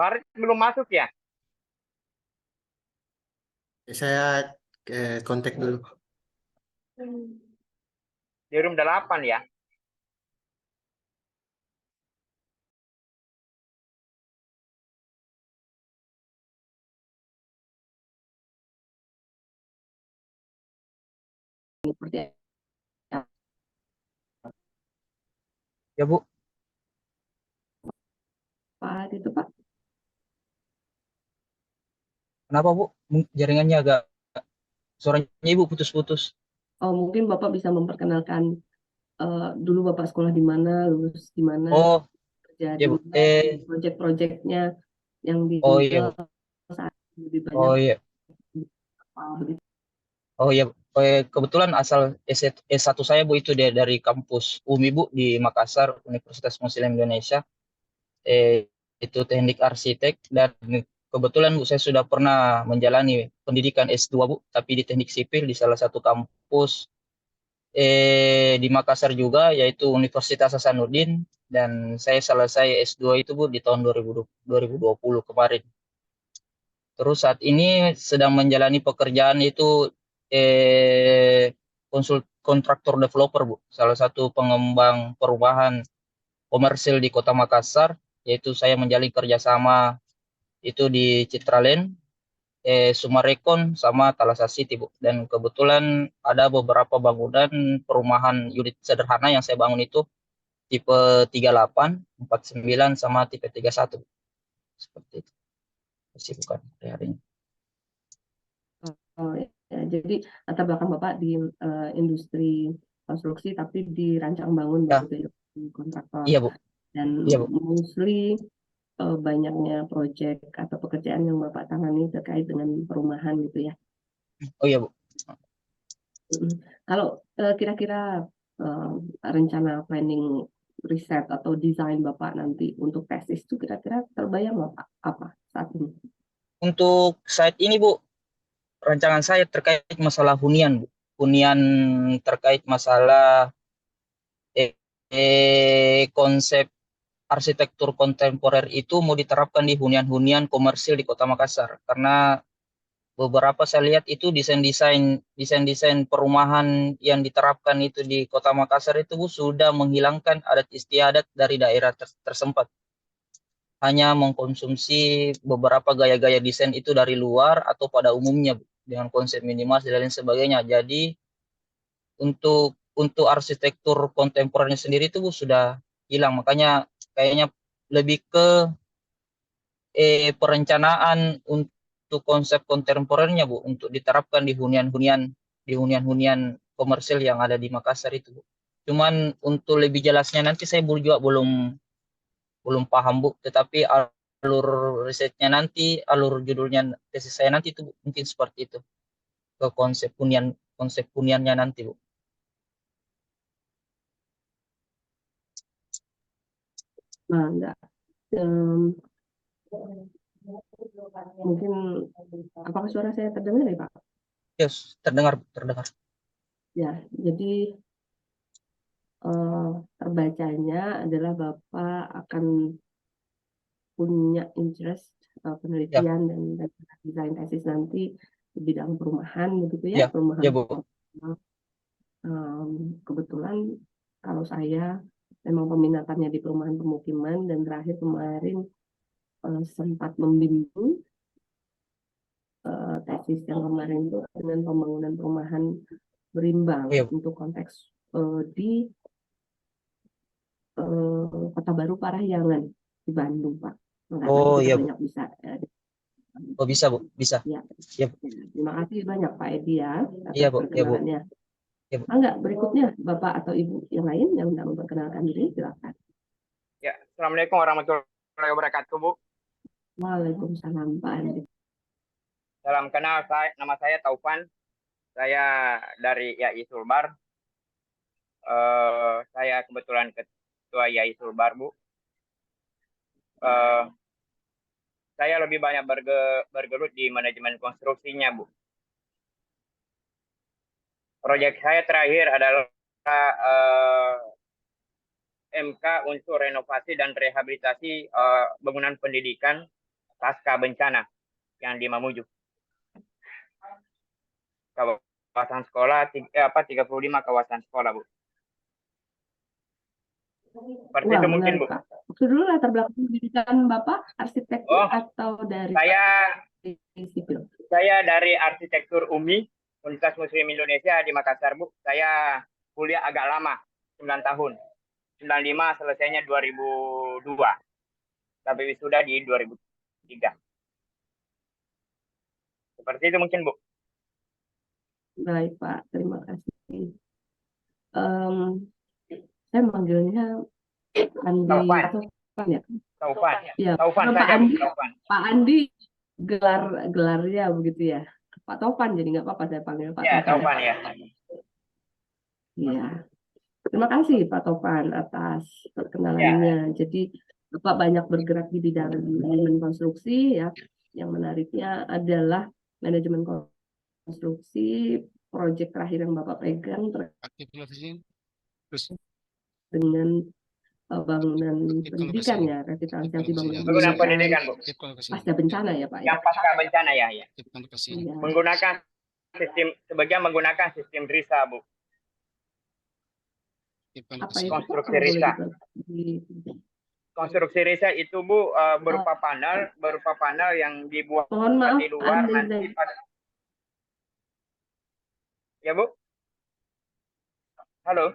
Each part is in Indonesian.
Farid belum masuk ya? Saya kontak dulu. Di room 8 ya? Seperti Ya Bu, apa itu Pak? kenapa Bu? Jaringannya agak suaranya Ibu putus-putus. Oh, mungkin Bapak bisa memperkenalkan dulu Bapak sekolah di mana, lulus di mana, Oh, kerja ya di Bu. mana, proyek-proyeknya yang Oh iya ditinggal Bu. saat ini lebih banyak Oh iya. apa begitu. Oh iya Bu. Kebetulan asal S1 saya Bu itu dari kampus UMI Bu di Makassar, Universitas Muslim Indonesia. Itu teknik arsitek dan kebetulan Bu saya sudah pernah menjalani pendidikan S2 Bu, tapi di teknik sipil di salah satu kampus di Makassar juga yaitu Universitas Hasanuddin dan saya selesai S2 itu Bu di tahun 2020 kemarin. Terus saat ini sedang menjalani pekerjaan itu kontraktor developer Bu, salah satu pengembang perumahan komersil di Kota Makassar, yaitu saya menjalin kerjasama itu di Citraland, Sumarekon sama Thalassa City Bu. Dan kebetulan ada beberapa bangunan perumahan unit sederhana yang saya bangun itu tipe 38, 49 sama tipe 31. Seperti itu. Kesibukan hari-harinya. Oh, ya. Jadi latar belakang Bapak di industri konstruksi tapi dirancang bangun Ya, begitu ya, di kontraktor iya Bu. dan Iya Bu. mostly banyaknya proyek atau pekerjaan yang Bapak tangani terkait dengan perumahan gitu ya. Oh iya Bu. Kalau kira-kira rencana planning riset atau desain Bapak nanti untuk tesis itu kira-kira terbayang Bapak apa saat ini? Untuk saat ini Bu, rancangan saya terkait masalah hunian Bu. Hunian terkait masalah konsep arsitektur kontemporer itu mau diterapkan di hunian-hunian komersil di Kota Makassar karena beberapa saya lihat itu desain-desain perumahan yang diterapkan itu di Kota Makassar itu Bu, sudah menghilangkan adat istiadat dari daerah tersempat, hanya mengkonsumsi beberapa gaya-gaya desain itu dari luar atau pada umumnya Bu, dengan konsep minimalis dan lain sebagainya. Jadi untuk arsitektur kontemporernya sendiri itu Bu, sudah hilang, makanya kayaknya lebih ke perencanaan untuk konsep kontemporernya Bu untuk diterapkan di hunian-hunian komersil yang ada di Makassar itu Bu. Cuman untuk lebih jelasnya nanti saya juga belum belum paham Bu, tetapi alur risetnya nanti, alur judulnya tesis saya nanti itu Bu, mungkin seperti itu ke konsep huniannya nanti Bu. Nah, enggak. Mungkin apakah suara saya terdengar ya Pak? Yes, terdengar terdengar. Ya, jadi terbacanya adalah Bapak akan punya interest Ya, penelitian dan desain tesis nanti di bidang perumahan begitu ya, ya, perumahan ya Bu. konvensional. Kebetulan kalau saya memang peminatannya di perumahan pemukiman dan terakhir kemarin sempat membimbing tesis yang kemarin itu dengan pembangunan perumahan berimbang Oh, ya Bu. untuk konteks di Kota Baru Parahyangan di Bandung Pak. Nah, nanti Oh kita iya Bu. banyak bisa Oh bisa Bu, bisa. ya. Ya Bu. Terima kasih banyak Pak Edi ya Iya atas Bu, ya Bu. perkenalannya. Ya Bu. Enggak, berikutnya Bapak atau Ibu yang lain yang tidak memperkenalkan diri silakan. Ya, Assalamualaikum warahmatullahi wabarakatuh, Bu. Waalaikumsalam Pak Edi. Salam kenal, nama saya Taufan. Saya dari YAI Sulbar. Saya kebetulan ketua YAI Sulbar, Bu. Eh, saya lebih banyak bergelut di manajemen konstruksinya, Bu. Proyek saya terakhir adalah MK untuk renovasi dan rehabilitasi bangunan pendidikan pasca bencana yang di Mamuju. Kawasan sekolah 35 kawasan sekolah, Bu. Seperti Wah, itu mungkin, menarik, Bu. Pak. Waktu dulu latar belakang pendidikan Bapak arsitektur Oh, atau dari sipil? Saya dari arsitektur UMI, Universitas Muslim Indonesia di Makassar, Bu. Saya kuliah agak lama, 9 tahun. 95 selesainya 2002. Tapi wisuda di 2003. Seperti itu mungkin, Bu. Baik, Pak. Terima kasih. Saya manggilnya Andi Taufan. Taufan ya? Taufan. Ya, Taufan Pak saja, Bu. Andi. Taufan. Pak Andi gelarnya begitu ya. Pak Taufan, jadi nggak apa-apa saya panggil Pak Ya, Taufan. Taufan ya. Iya. Terima kasih Pak Taufan atas perkenalannya. Jadi Bapak banyak bergerak di bidang manajemen konstruksi ya. Yang menariknya adalah manajemen konstruksi, proyek terakhir yang Bapak pegang dengan bangunan pendidikan ya, revitalisasi bangunan Bangunan pendidikan pendidikan, Bu. pasca bencana ya Pak ya. Yang pasca bencana ya. Iya. Sebagian menggunakan sistem RISA, Bu. Apa itu Pak? Konstruksi Kalau boleh RISA. Konstruksi RISA itu, Bu, berupa panel yang dibuat Mohon maaf, di luar Andi nanti pada... Ya, Bu. Halo.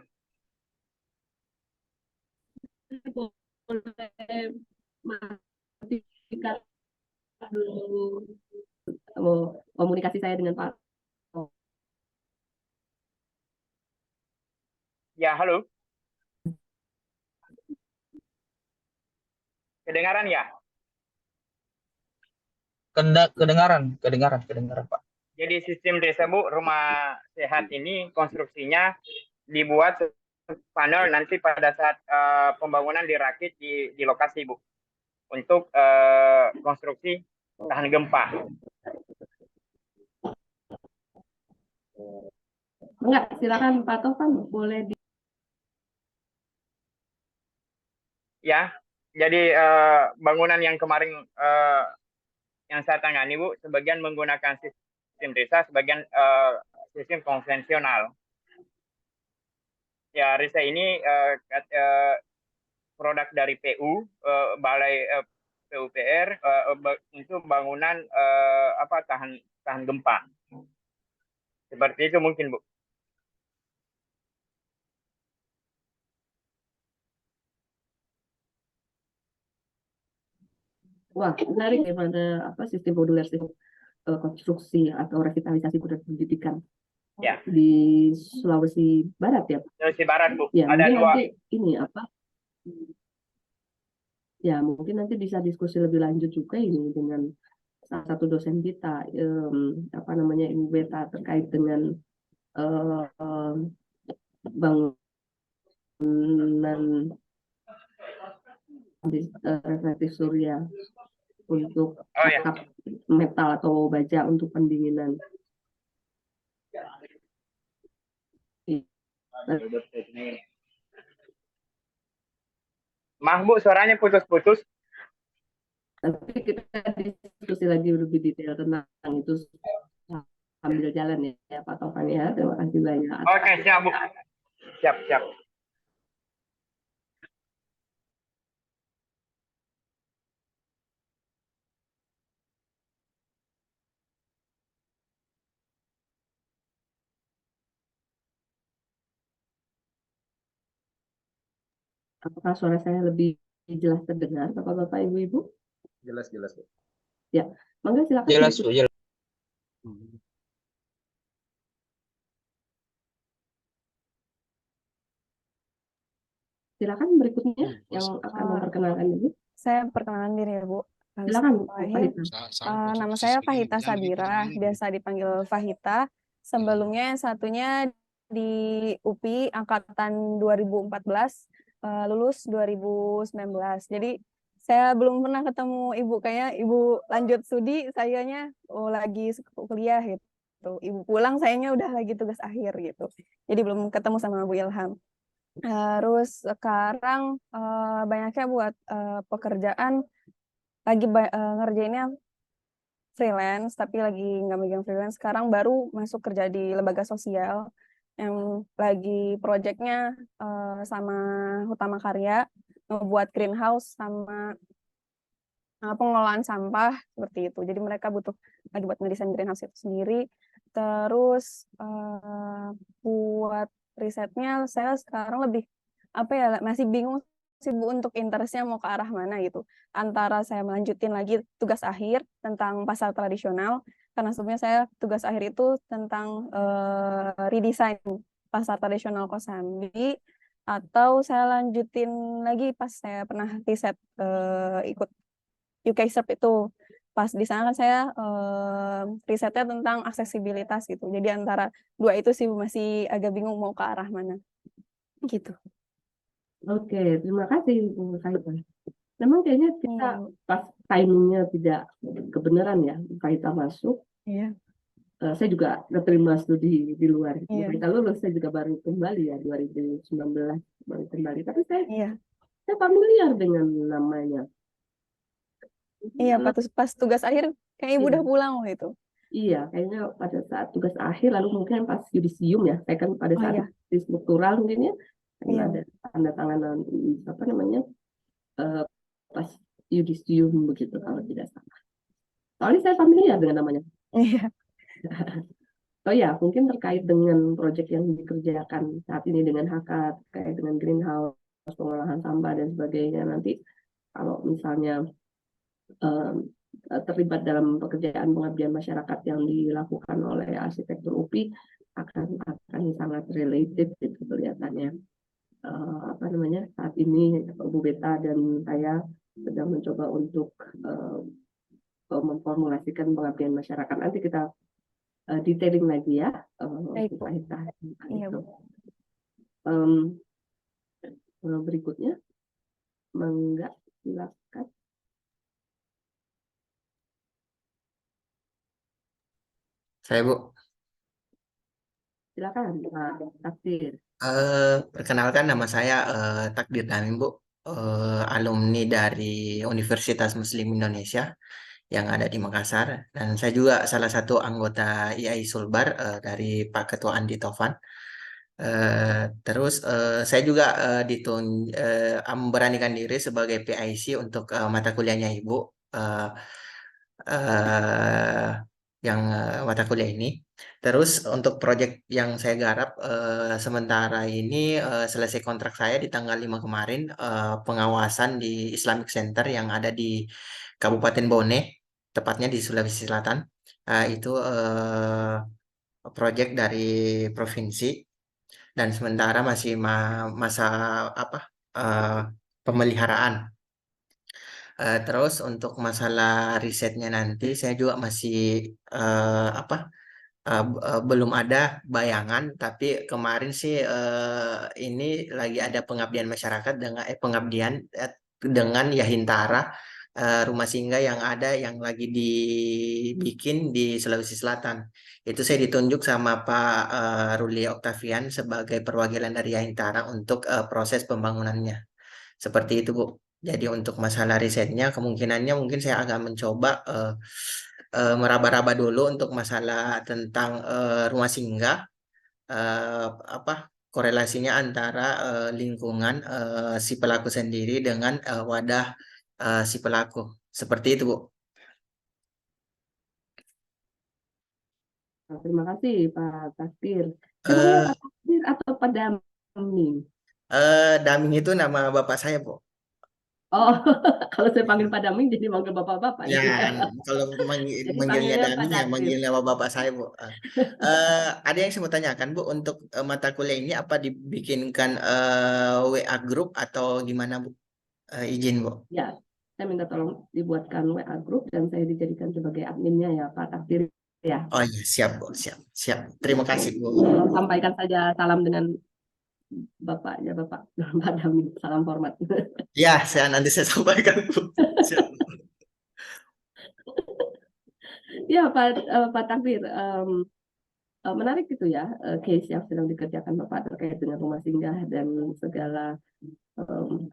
boleh matikan dulu komunikasi saya dengan Pak. Ya, halo. Kedengaran ya? Kedengaran, Pak. Jadi sistem desa, Bu, rumah sehat ini konstruksinya dibuat panel nanti pada saat pembangunan dirakit di lokasi, Bu, untuk konstruksi tahan gempa. Enggak, silakan Pak Taufan, boleh Ya, jadi bangunan yang kemarin yang saya tangani, Bu, sebagian menggunakan sistem desa, sebagian sistem konvensional. Ya, RISA ini produk dari PU, Balai PUPR, untuk bangunan tahan gempa. Seperti itu mungkin, Bu. Wah, menarik bagaimana sistem modular sistem konstruksi atau revitalisasi pusat pendidikan Ya. di Sulawesi Barat ya Pak? Sulawesi Barat, Bu. Ya, Ada mungkin dua. nanti ini ya mungkin nanti bisa diskusi lebih lanjut juga ini dengan salah satu dosen kita, Ibu Beta, terkait dengan bangunan reflektif surya untuk atap metal atau baja untuk pendinginan. Maaf, Bu, suaranya putus-putus. Tapi kita diskusi lagi lebih detail tentang itu sambil jalan ya Pak Taufan ya. Terima kasih banyak. Oke, siap, Bu. Siap. Apakah suara saya lebih jelas terdengar, Bapak-bapak, Ibu-ibu? Jelas, Bu. Ya, monggo silakan. Jelas, Bu, jelas. Silakan berikutnya yang akan memperkenalkan diri. Saya perkenalkan diri ya, Bu. Silakan, Bu. Nama saya Fahita Sabira, biasa dipanggil Fahita. Sebelumnya yang satunya di UPI angkatan 2014, lulus 2019. Jadi saya belum pernah ketemu Ibu, kayaknya Ibu lanjut studi, sayanya lagi kuliah gitu. Ibu pulang, sayanya udah lagi tugas akhir gitu. Jadi belum ketemu sama Bu Ilham. Terus sekarang banyaknya buat pekerjaan ngerjainnya freelance, tapi lagi nggak megang freelance. Sekarang baru masuk kerja di lembaga sosial yang lagi projectnya sama Hutama Karya, ngebuat greenhouse sama pengelolaan sampah seperti itu. Jadi mereka butuh lagi buat ngedesain greenhouse itu sendiri. Terus buat risetnya saya sekarang lebih masih bingung sih Bu untuk interestnya mau ke arah mana gitu. Antara saya melanjutin lagi tugas akhir tentang pasar tradisional, karena sebelumnya saya tugas akhir itu tentang redesign pasar tradisional Kosambi, atau saya lanjutin lagi pas saya pernah riset ikut UK SERP itu. Pas di sana kan saya risetnya tentang aksesibilitas gitu. Jadi antara dua itu sih masih agak bingung mau ke arah mana. Gitu. Oke, terima kasih Bu Kaita. Memang kayaknya kita Iya, Bu. pas timingnya tidak kebenaran ya, Bu Kaita masuk. Iya. Saya juga keterima studi di luar. Bu Iya. Kaita lulus, saya juga baru kembali ya 2019 baru kembali. Tapi Iya. saya familiar dengan namanya. Iya, pas tugas akhir kayak ibu udah pulang gitu. Iya, kayaknya pada saat tugas akhir, lalu mungkin pas yudisium ya, saya kan pada Oh saat iya. di struktural mungkin ya, kan Iya. ada tanda tangan apa namanya pas yudisium begitu kalau tidak salah. Soalnya saya familiar dengan namanya. Iya. Oh ya, mungkin terkait dengan proyek yang dikerjakan saat ini dengan HK, terkait dengan greenhouse, pengolahan sampah dan sebagainya. Nanti kalau misalnya terlibat dalam pekerjaan pengabdian masyarakat yang dilakukan oleh arsitektur UPI akan sangat related itu kelihatannya. Apa namanya, saat ini Bu Beta dan saya sedang mencoba untuk memformulasikan pengabdian masyarakat. Nanti kita detailing lagi ya. Baik, Bu. Iya, Bu. Berikutnya, Mangga, silakan. Saya Bu. Silakan Pak Takdir. Perkenalkan nama saya Takdir Tamim Bu, alumni dari Universitas Muslim Indonesia yang ada di Makassar, dan saya juga salah satu anggota IAI Sulbar dari Pak Ketua Andi Tovan. Terus saya juga memberanikan diri sebagai PIC untuk mata kuliahnya Ibu, eh, eh, yang mata kuliah ini. Terus untuk proyek yang saya garap sementara ini selesai kontrak saya di tanggal 5 kemarin, pengawasan di Islamic Center yang ada di Kabupaten Bone, tepatnya di Sulawesi Selatan. Itu proyek dari provinsi, dan sementara masih masa apa eh, pemeliharaan. Terus untuk masalah risetnya nanti saya juga masih belum ada bayangan, tapi kemarin sih ini lagi ada pengabdian masyarakat dengan dengan Yahintara, rumah singgah yang ada yang lagi dibikin di Sulawesi Selatan. Itu saya ditunjuk sama Pak Ruli Oktavian sebagai perwakilan dari Yahintara untuk proses pembangunannya. Seperti itu, Bu. Jadi untuk masalah risetnya kemungkinannya mungkin saya agak mencoba meraba-raba dulu untuk masalah tentang rumah singgah, apa korelasinya antara lingkungan si pelaku sendiri dengan wadah si pelaku. Seperti itu, Bu. Terima kasih Pak Takdir. Namanya Pak Takdir atau Pak Daming? Daming itu nama bapak saya, Bu. Oh, kalau saya panggil Pak Daming jadi manggil bapak-bapak Ya, ini. kalau Jadi manggilnya panggilnya Pak Daming ya Takdir. manggil nama bapak saya, Bu. Ada yang saya mau tanyakan, Bu, untuk mata kuliah ini apa dibikinkan WA group atau gimana, Bu? Izin, Bu. Ya, saya minta tolong dibuatkan WA group dan saya dijadikan sebagai adminnya ya Pak Takdir ya. Oh iya, siap, Bu. Siap, siap. Terima kasih, Bu. Sampaikan saja salam dengan bapaknya Bapak Pak Daming. Salam hormat. Ya, nanti saya sampaikan, Bu. Siap. Ya Pak Takdir, menarik itu ya case yang sedang dikerjakan Bapak terkait dengan rumah singgah dan segala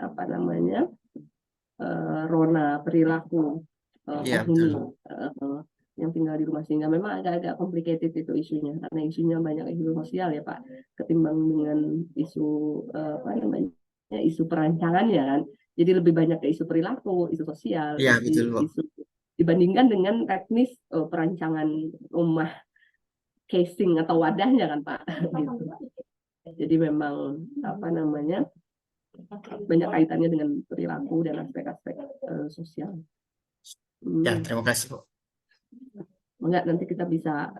apa namanya Rona perilaku Iya, penghuni betul. yang tinggal di rumah, sehingga memang agak-agak complicated itu isunya, karena isunya banyak isu sosial ya Pak, ketimbang dengan isu apa namanya, isu perancangan ya kan. Jadi lebih banyak ke isu perilaku, isu sosial, Iya, betul, Bu. isu dibandingkan dengan teknis perancangan rumah casing atau wadahnya kan Pak. Gitu. Jadi memang apa namanya, banyak kaitannya dengan perilaku dan aspek-aspek sosial. Ya, terima kasih, Bu. Enggak, nanti kita bisa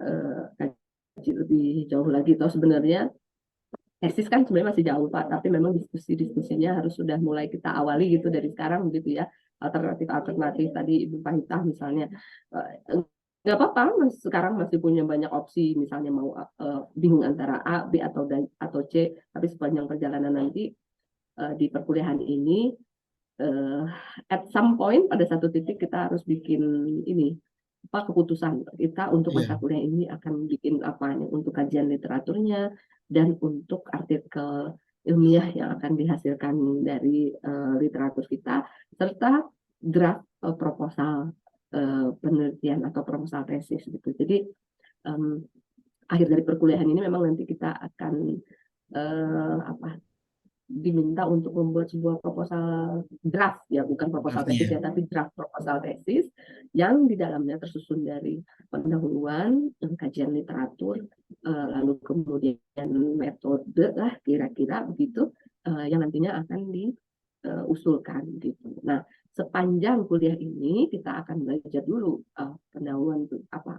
kaji lebih jauh lagi. Toh sebenarnya tesis kan sebenarnya masih jauh Pak, tapi memang diskusinya harus sudah mulai kita awali gitu dari sekarang gitu ya. Alternatif tadi Ibu Pahita misalnya, nggak apa-apa, sekarang masih punya banyak opsi, misalnya mau bingung antara A, B atau C, tapi sepanjang perjalanan nanti di perkuliahan ini at some point pada satu titik kita harus bikin ini apa, keputusan kita untuk mata Iya. kuliah ini akan bikin apa nih, untuk kajian literaturnya dan untuk artikel ilmiah yang akan dihasilkan dari literatur kita, serta draft proposal penelitian atau proposal tesis gitu. Jadi akhir dari perkuliahan ini memang nanti kita akan apa, diminta untuk membuat sebuah proposal draft ya, bukan proposal tesis ya, tapi draft proposal tesis yang di dalamnya tersusun dari pendahuluan, kajian literatur, lalu kemudian metode lah kira-kira begitu, yang nantinya akan diusulkan gitu. Nah, sepanjang kuliah ini kita akan belajar dulu pendahuluan itu apa,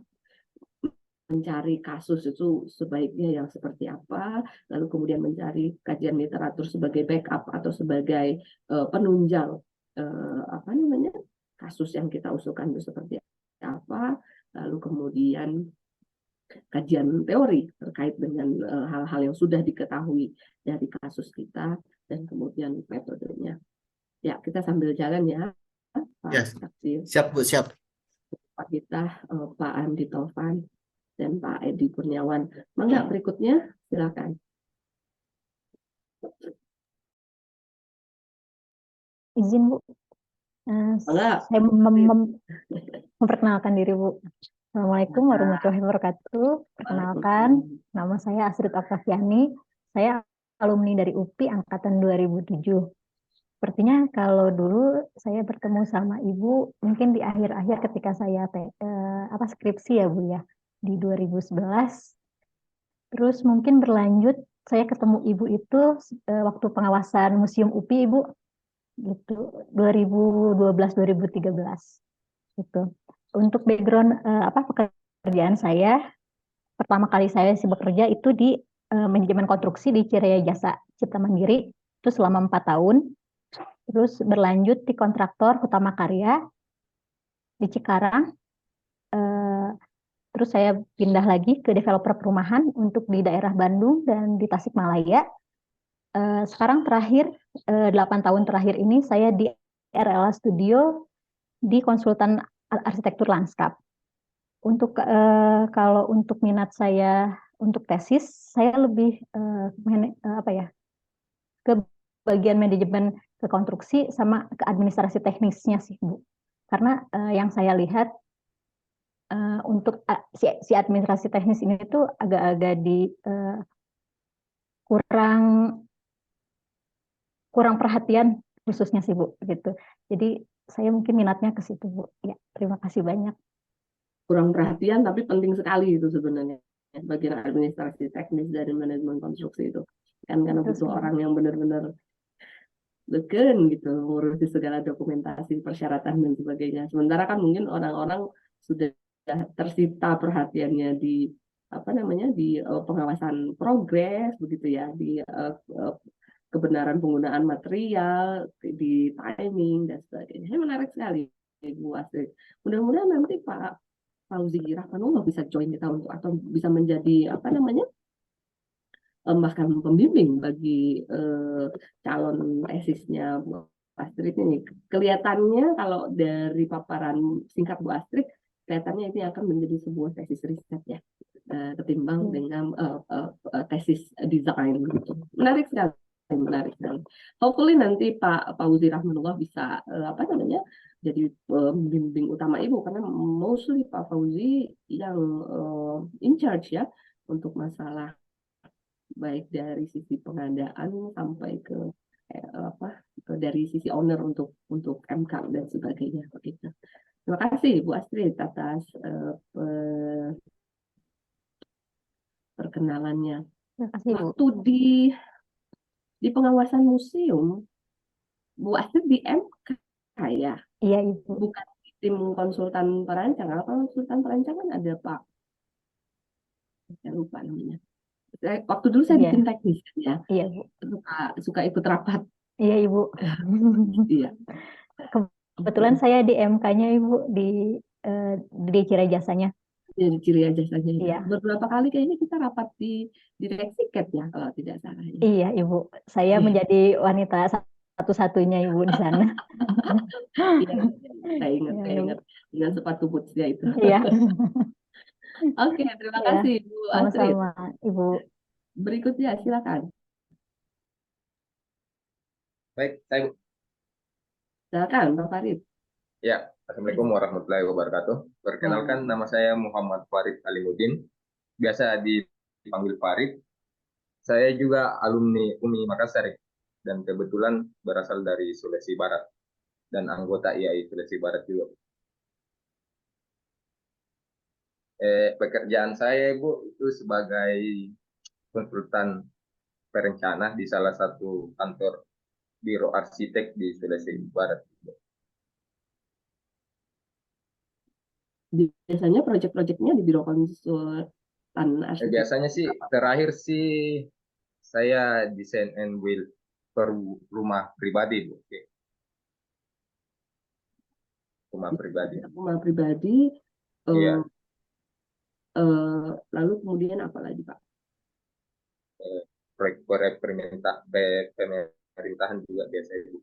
mencari kasus itu sebaiknya yang seperti apa, lalu kemudian mencari kajian literatur sebagai backup atau sebagai penunjang apa namanya, kasus yang kita usulkan itu seperti apa, lalu kemudian kajian teori terkait dengan hal-hal yang sudah diketahui dari kasus kita, dan kemudian metodenya. Ya, kita sambil jalan ya, Pak Ya, Taksir, siap, Bu, siap. Pak kita, Pak Andi Taufan, dan Pak Edi Kurniawan. Mangga berikutnya, silakan. Izin Bu, Mangga. saya memperkenalkan diri Bu. Assalamualaikum warahmatullahi wabarakatuh. Perkenalkan, nama saya Astrid Octaviani. Saya alumni dari UPI angkatan 2007. Sepertinya kalau dulu saya bertemu sama Ibu mungkin di akhir-akhir ketika saya skripsi ya Bu ya, di 2011. Terus mungkin berlanjut saya ketemu Ibu itu waktu pengawasan Museum UPI Ibu, gitu 2012-2013 gitu. Untuk background pekerjaan saya, pertama kali saya bekerja itu di manajemen konstruksi di Ciraya Jasa Cipta Mandiri itu selama 4 tahun. Terus berlanjut di kontraktor Hutama Karya di Cikarang. Terus saya pindah lagi ke developer perumahan untuk di daerah Bandung dan di Tasikmalaya. Sekarang terakhir 8 tahun terakhir ini saya di RLA Studio di konsultan arsitektur lanskap. Untuk kalau untuk minat saya untuk tesis, saya lebih ke bagian manajemen ke konstruksi sama ke administrasi teknisnya sih Bu. Karena yang saya lihat untuk si administrasi teknis ini tuh agak-agak kurang perhatian khususnya sih Bu gitu. Jadi saya mungkin minatnya ke situ Bu. Ya, terima kasih banyak. Kurang perhatian tapi penting sekali itu sebenarnya bagian administrasi teknis dari manajemen konstruksi itu. Kan karena butuh orang yang benar-benar leken gitu ngurusi segala dokumentasi, persyaratan dan sebagainya. Sementara kan mungkin orang-orang sudah tersita perhatiannya di pengawasan progres begitu ya, di kebenaran penggunaan material, di timing dan sebagainya. Ini menarik sekali Bu Astrid. Mudah-mudahan nanti Pak Fauzi Rahmanullah bisa join kita untuk atau bisa menjadi bahkan pembimbing bagi calon tesisnya Bu Astrid ini. Kelihatannya kalau dari paparan singkat Bu Astrid, kelihatannya ini akan menjadi sebuah tesis riset ya, ketimbang dengan tesis desain gitu. Menarik sekali. menarik sekali. Hopefully nanti Pak Fauzi Rahmanullah bisa jadi pembimbing utama Ibu, karena mostly Pak Fauzi yang in charge ya untuk masalah baik dari sisi pengadaan sampai ke dari sisi owner untuk MK dan sebagainya begitu. Terima kasih Bu Astrid atas perkenalannya. Terima kasih, Bu. Waktu di pengawasan museum, Bu Astrid di MK ya, Iya, Ibu. bukan di tim konsultan perancang. Kalau konsultan perancangan ada Pak, saya lupa namanya. Waktu dulu saya Iya. di tim teknis ya, Iya, Bu. suka ikut rapat. Iya, Ibu. Iya. Kebetulan saya di MK-nya, Ibu, di Cira Jasanya. Jadi ciri jasanya ya. Iya. Beberapa kali kayaknya kita rapat di direksi CAT ya kalau tidak salah ya. Iya, Ibu. Saya menjadi wanita satu-satunya, Ibu, di sana. Iya, saya ingat dengan sepatu bootsnya itu. Iya. Oke, terima Iya. kasih Bu Astrid. Sama-sama, Ibu. Berikutnya silakan. Baik, saya Silakan Pak Farid. ya. Assalamualaikum warahmatullahi wabarakatuh. Perkenalkan, nama saya Muhammad Farid Alimuddin, biasa dipanggil Farid. Saya juga alumni UMI Makassar dan kebetulan berasal dari Sulawesi Barat dan anggota IAI Sulawesi Barat juga. Pekerjaan saya, Bu, itu sebagai konsultan perencana di salah satu kantor biro arsitek di Sulawesi Barat. Biasanya proyek-proyeknya di Biro Konsultan Arsitek. Biasanya sih terakhir sih saya desain and build per rumah pribadi, Bu. Oke. Rumah pribadi. Rumah pribadi. Iya. Lalu kemudian apa lagi Pak? Proyek pemerintahan juga biasanya, Bu.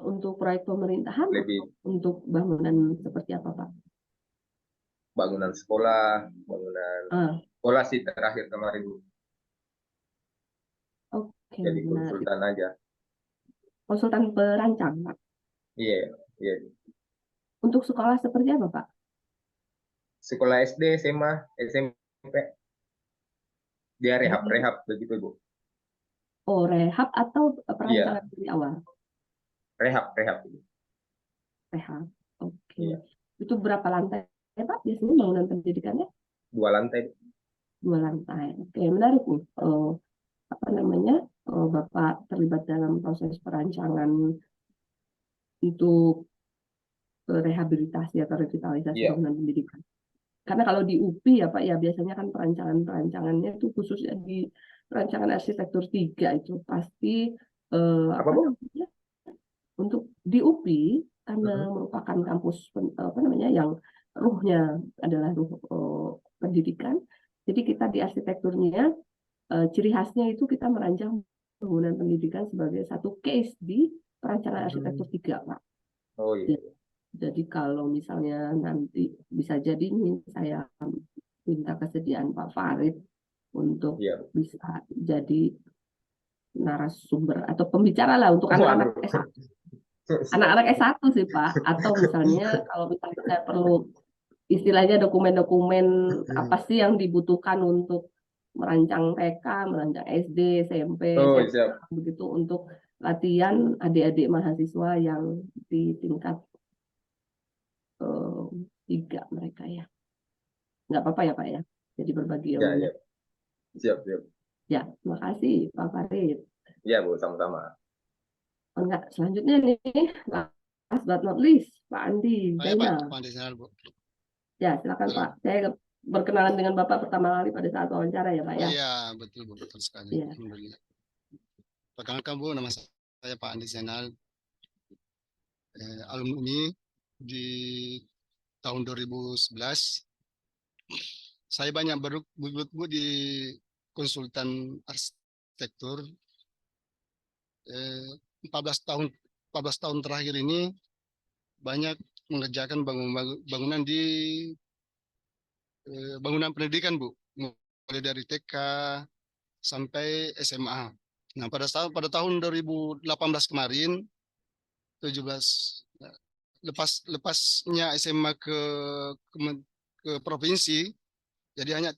Untuk proyek pemerintahan, Lebih untuk bangunan seperti apa Pak? bangunan sekolah sih terakhir kemarin, Bu. Oke, Jadi menarik. konsultan aja. Konsultan perancang Pak. Iya, iya. Untuk sekolah seperti apa Pak? Sekolah SD, SMA, SMP. Dia rehab begitu, Bu. Oh, rehab atau perancangan Iya. dari awal? Rehab. Rehab. Oke. Iya. Itu berapa lantai Pak? Biasanya bangunan pendidikannya? 2 lantai. 2 lantai. Oke, menarik nih. Bapak terlibat dalam proses perancangan untuk rehabilitasi atau revitalisasi Iya. bangunan pendidikan. Karena kalau di UPI ya Pak ya, biasanya kan perancangannya itu khususnya di perancangan arsitektur 3 itu pasti untuk di UPI karena merupakan kampus yang ruhnya adalah ruh pendidikan. Jadi kita di arsitekturnya ciri khasnya itu kita merancang bangunan pendidikan sebagai satu case di perancangan arsitektur 3 Pak. Oh iya. Jadi kalau misalnya nanti bisa jadi nih saya minta kesediaan Pak Farid untuk bisa jadi narasumber atau pembicara lah untuk anak-anak S1. Anak-anak S1 sih Pak. Atau misalnya kalau misalnya saya perlu istilahnya dokumen-dokumen apa sih yang dibutuhkan untuk merancang TK, merancang SD, SMP, begitu untuk latihan adik-adik mahasiswa yang di tingkat 3 mereka ya. Nggak apa-apa ya Pak ya. Jadi berbagi ilmunya. Siap. Ya, terima kasih Pak Farid. Iya, Bu, sama-sama. Enggak, selanjutnya nih, last but not least, Pak Andi Zainal. Pak Andi Zainal, Bu. Ya, silakan Pak. Saya berkenalan dengan Bapak pertama kali pada saat wawancara ya Pak ya. Iya, betul Bu, betul sekali. Ya. Alhamdulillah. Perkenalkan Bu, nama saya Pak Andi Zainal, alumni UMI di tahun 2011. Saya banyak bergelut Bu di konsultan arsitektur. 14 tahun terakhir ini banyak mengerjakan bangunan di bangunan pendidikan Bu, mulai dari TK sampai SMA. Nah, pada tahun 2018 kemarin, 17 lepasnya SMA ke provinsi, jadi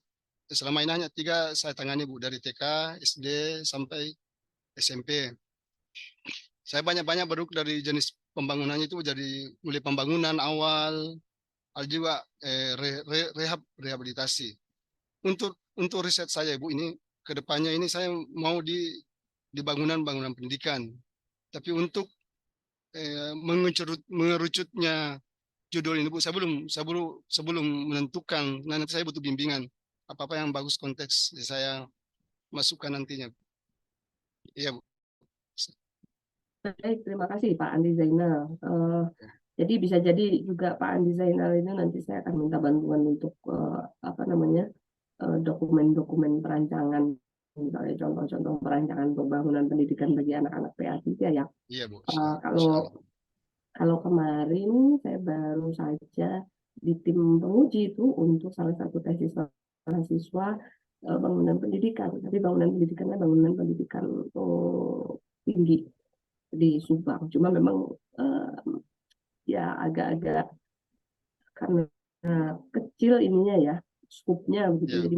selama ini hanya 3 saya tangani, Bu, dari TK, SD sampai SMP. Saya banyak berduk dari jenis pembangunannya itu, jadi mulai pembangunan awal, ada juga rehabilitasi. Untuk riset saya, Bu, ini kedepannya ini saya mau di bangunan pendidikan. Tapi untuk mengerucutnya judul ini, Bu, saya belum menentukan. Nah, nanti saya butuh bimbingan apa yang bagus konteks saya masukkan nantinya. Iya, Bu. Baik, terima kasih Pak Andi Zainal. Jadi bisa jadi juga Pak Andi Zainal ini nanti saya akan minta bantuan untuk dokumen-dokumen perancangan, misalnya contoh-contoh perancangan pembangunan pendidikan bagi anak-anak PA3 ya. Iya, Bu. Kalau kemarin saya baru saja di tim penguji itu untuk salah satu tesis mahasiswa bangunan pendidikan, tapi bangunan pendidikannya bangunan pendidikan tinggi di Subang. Cuma memang ya agak-agak karena kecil ininya ya, skupnya begitu. Yeah. Jadi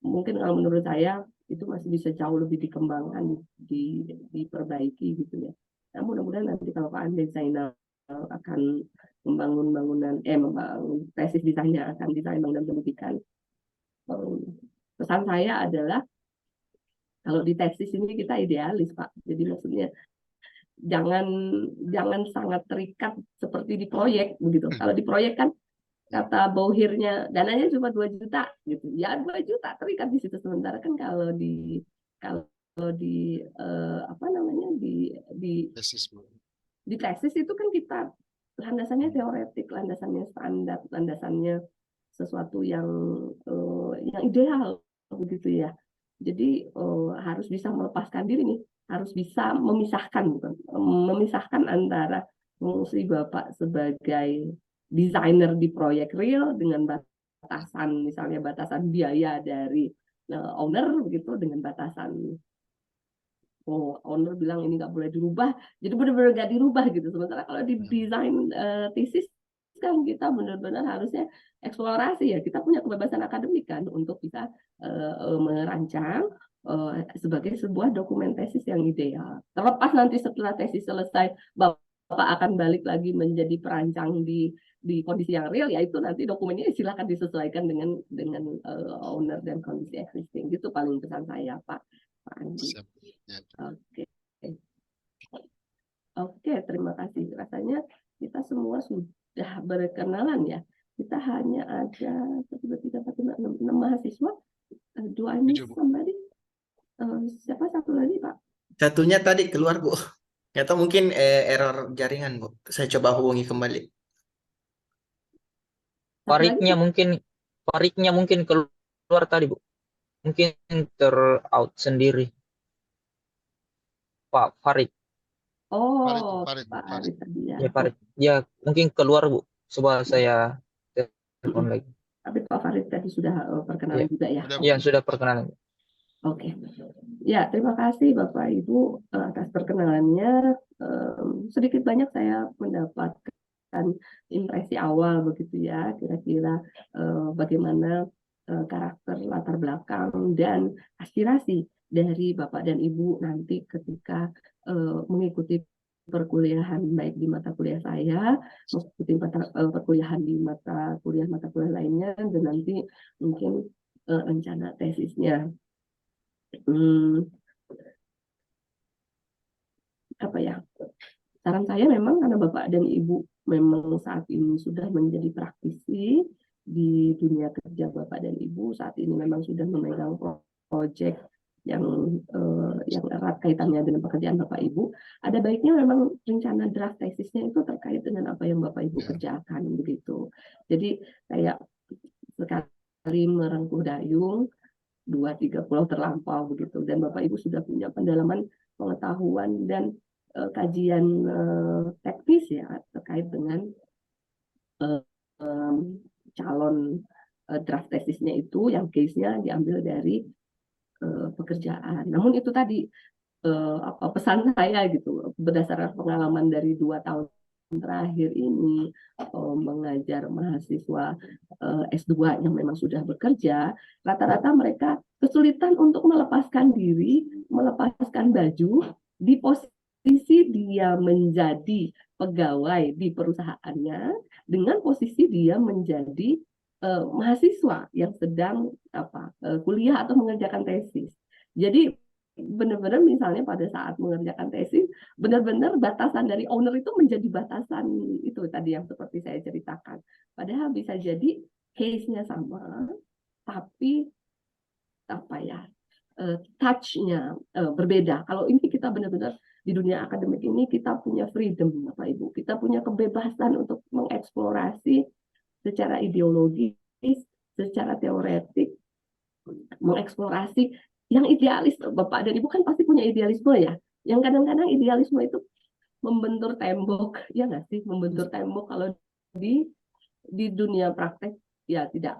mungkin kalau menurut saya itu masih bisa jauh lebih dikembangkan, diperbaiki gitu ya. Nah, mudah-mudahan nanti kalau Pak Andi Zainal akan membangun tesis desainnya akan desain bangunan pendidikan. Pesan saya adalah kalau di tesis ini kita idealis, Pak. Jadi maksudnya jangan sangat terikat seperti di proyek begitu. Kalau di proyek kan kata bauhirnya dananya cuma 2 juta gitu. Ya 2 juta terikat di situ, sementara kan kalau di tesis itu kan kita landasannya teoretik, landasannya standar, landasannya sesuatu yang ideal begitu ya. Jadi harus bisa melepaskan diri nih, harus bisa memisahkan antara fungsi Bapak sebagai desainer di proyek real dengan batasan, misalnya batasan biaya dari owner begitu, dengan batasan owner bilang ini nggak boleh dirubah, jadi benar-benar nggak dirubah gitu. Sementara kalau di desain tesis kan kita benar-benar harusnya eksplorasi ya, kita punya kebebasan akademik kan untuk bisa merancang sebagai sebuah dokumen tesis yang ideal. Terlepas nanti setelah tesis selesai Bapak akan balik lagi menjadi perancang di kondisi yang real, yaitu nanti dokumennya silakan disesuaikan dengan owner dan kondisi existing. Gitu paling pesan saya, Pak Andi. Oke, terima kasih. Rasanya kita semua sudah berkenalan ya. Kita hanya ada 1, 2, 3, 4, 5, 6 mahasiswa. 2 ini somebody. Siapa satu lagi, Pak? Satunya tadi keluar, Bu. Atau mungkin error jaringan, Bu. Saya coba hubungi kembali. Fariknya mungkin keluar tadi, Bu. Mungkin ter-out sendiri. Pak Farid. Oh, Pak Farid tadi ya. Ya, Farid. Ya, mungkin keluar, Bu. Coba saya telepon lagi. Tapi Pak Farid tadi sudah perkenalan juga ya? Iya, sudah perkenalan. Oke. Ya, terima kasih Bapak Ibu atas perkenalannya. Sedikit banyak saya mendapatkan impresi awal begitu ya, kira-kira bagaimana karakter, latar belakang, dan aspirasi dari Bapak dan Ibu nanti ketika mengikuti perkuliahan, baik di mata kuliah saya, mengikuti perkuliahan di mata kuliah lainnya, dan nanti mungkin rencana tesisnya. Saran saya memang karena Bapak dan Ibu memang saat ini sudah menjadi praktisi di dunia kerja, Bapak dan Ibu saat ini memang sudah memegang proyek yang erat kaitannya dengan pekerjaan Bapak Ibu, ada baiknya memang rencana draft tesisnya itu terkait dengan apa yang Bapak Ibu kerjakan begitu. Jadi kayak sekali merengkuh dayung 2-3 pulau terlampau begitu, dan Bapak Ibu sudah punya pendalaman pengetahuan dan kajian teknis ya terkait dengan calon draft tesisnya itu, yang case-nya diambil dari pekerjaan. Namun itu tadi pesan saya gitu, berdasarkan pengalaman dari 2 tahun terakhir ini mengajar mahasiswa S2 yang memang sudah bekerja, rata-rata mereka kesulitan untuk melepaskan diri, melepaskan baju di posisi dia menjadi pegawai di perusahaannya dengan posisi dia menjadi mahasiswa yang sedang kuliah atau mengerjakan tesis. Jadi benar-benar misalnya pada saat mengerjakan tesis, benar-benar batasan dari owner itu menjadi batasan itu tadi yang seperti saya ceritakan. Padahal bisa jadi case-nya sama, tapi touch-nya berbeda. Kalau ini kita benar-benar di dunia akademik ini kita punya freedom, Bapak Ibu. Kita punya kebebasan untuk mengeksplorasi secara ideologis, secara teoretik, mengeksplorasi yang idealis. Bapak dan Ibu kan pasti punya idealisme ya. Yang kadang-kadang idealisme itu membentur tembok, ya nggak sih? Membentur tembok kalau di dunia praktek ya tidak.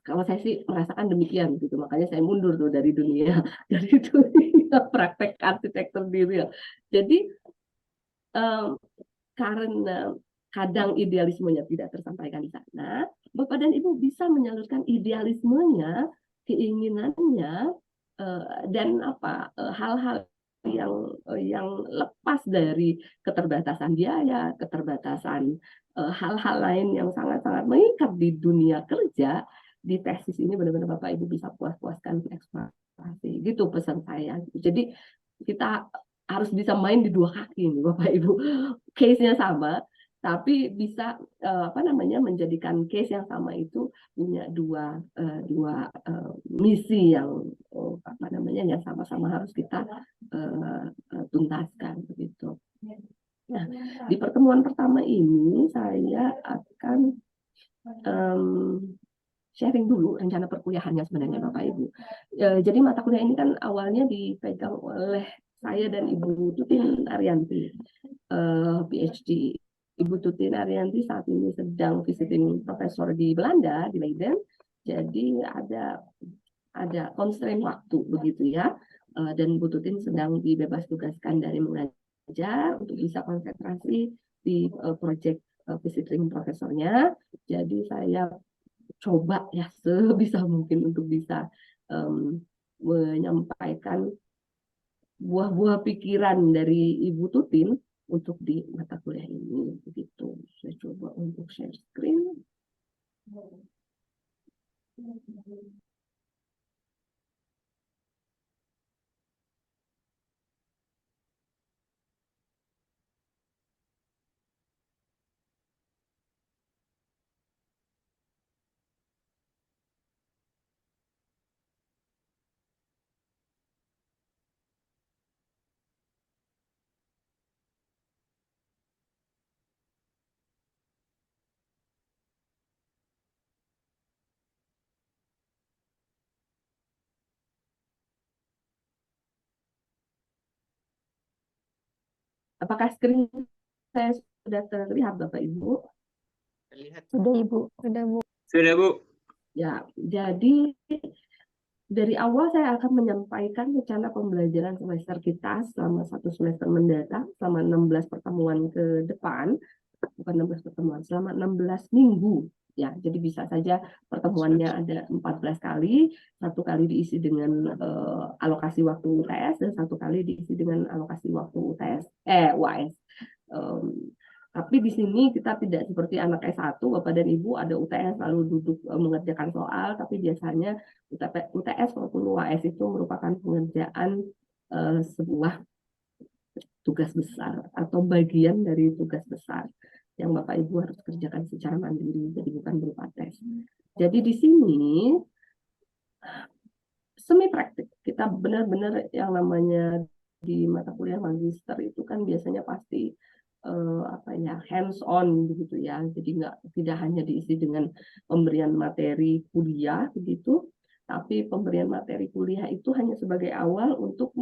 Kalau saya sih merasakan demikian gitu, makanya saya mundur tuh dari dunia praktek arsitektur di real. Jadi karena kadang idealismenya tidak tersampaikan di sana, Bapak dan Ibu bisa menyalurkan idealismenya, keinginannya, dan hal-hal yang lepas dari keterbatasan biaya, keterbatasan hal-hal lain yang sangat-sangat mengikat di dunia kerja. Di tesis ini benar-benar Bapak Ibu bisa puas-puaskan eksplorasi. Gitu pesan saya. Jadi kita harus bisa main di dua kaki nih Bapak Ibu. Case-nya sama, tapi bisa menjadikan case yang sama itu punya dua misi yang yang sama-sama harus kita tuntaskan begitu. Nah, di pertemuan pertama ini saya akan sharing dulu rencana perkuliahannya sebenarnya Bapak Ibu. Jadi mata kuliah ini kan awalnya dipegang oleh saya dan Ibu Tutin Ariyanti, PhD. Ibu Tutin Ariyanti saat ini sedang visiting profesor di Belanda, di Leiden. Jadi ada constraint waktu begitu ya. Dan Bu Tutin sedang dibebas tugaskan dari mengajar untuk bisa konsentrasi di proyek visiting profesornya. Jadi saya coba ya sebisa mungkin untuk bisa menyampaikan buah-buah pikiran dari Ibu Tutin untuk di mata kuliah ini begitu. Saya coba untuk share screen. Apakah screen saya sudah terlihat Bapak Ibu? Sudah Ibu. Sudah Bu. Sudah Bu. Ya, jadi dari awal saya akan menyampaikan rencana pembelajaran semester kita selama 1 semester mendatang, selama 16 pertemuan ke depan, bukan 16 pertemuan, selama 16 minggu. Ya, jadi bisa saja pertemuannya ada 14 kali, 1 kali diisi dengan alokasi waktu UTS dan 1 kali diisi dengan alokasi waktu UAS. Tapi di sini kita tidak seperti anak S1, Bapak dan Ibu ada UTS lalu duduk mengerjakan soal, tapi biasanya UTS maupun UAS itu merupakan pengerjaan sebuah tugas besar atau bagian dari tugas besar yang Bapak Ibu harus kerjakan secara mandiri, jadi bukan berupa tes. Jadi di sini semi praktik kita benar-benar yang namanya di mata kuliah magister itu kan biasanya pasti hands on begitu ya. Jadi tidak hanya diisi dengan pemberian materi kuliah begitu, tapi pemberian materi kuliah itu hanya sebagai awal untuk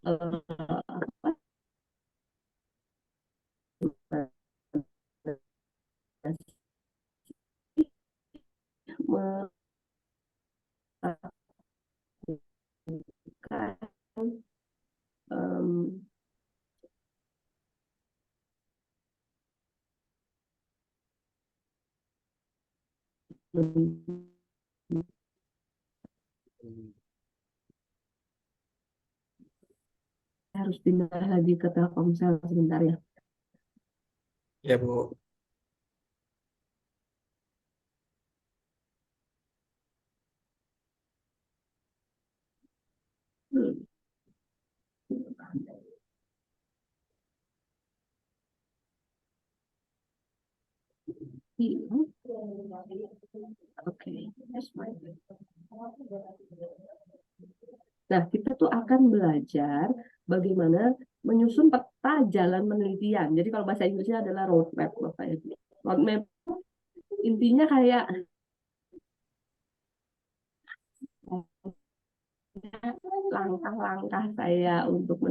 apa, harus pindah lagi ke Telkomsel sebentar ya. Ya, Bu. Oke, nah, kita tuh akan belajar bagaimana menyusun peta jalan penelitian. Jadi kalau bahasa Inggrisnya adalah roadmap, Bapak Ibu. Roadmap intinya kayak langkah-langkah saya untuk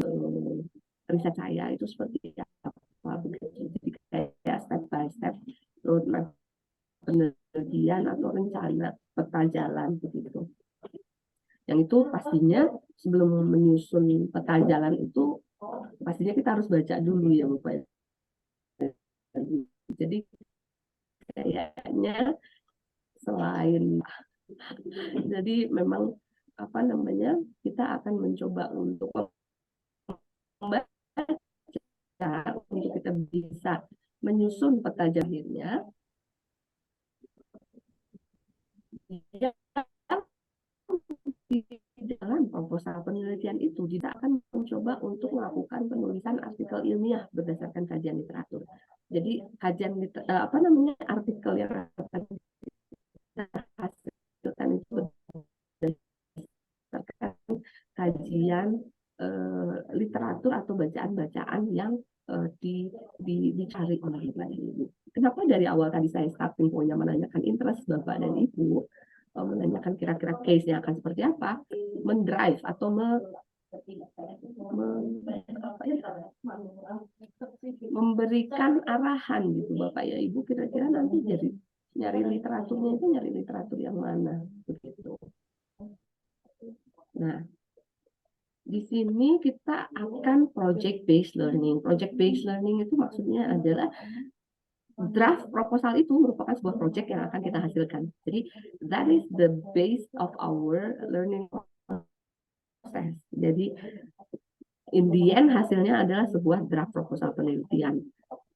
riset saya itu seperti apa begitu. Jadi kayak step by step roadmap penelitian atau rencana peta jalan begitu. Yang itu pastinya sebelum menyusun peta jalan itu pastinya kita harus baca dulu ya Bapak. Jadi kayaknya selain jadi memang apa namanya kita akan mencoba untuk membaca untuk kita bisa menyusun peta jalannya di dalam proposal penelitian itu kita akan mencoba untuk melakukan penulisan artikel ilmiah berdasarkan kajian literatur. Jadi kajian apa namanya artikel yang akan kita hasilkan itu berdasarkan kajian literatur atau bacaan-bacaan yang dicari oleh Bapak dan Ibu. Kenapa dari awal tadi saya starting point-nya menanyakan interest Bapak dan Ibu, menanyakan kira-kira case-nya akan seperti apa, mendrive atau memberikan arahan gitu Bapak ya Ibu, kira-kira nanti jadi nyari literaturnya itu nyari literatur yang mana begitu. Nah, di sini kita akan project based learning. Project based learning itu maksudnya adalah draft proposal itu merupakan sebuah project yang akan kita hasilkan. Jadi that is the base of our learning process. Jadi in the end hasilnya adalah sebuah draft proposal penelitian,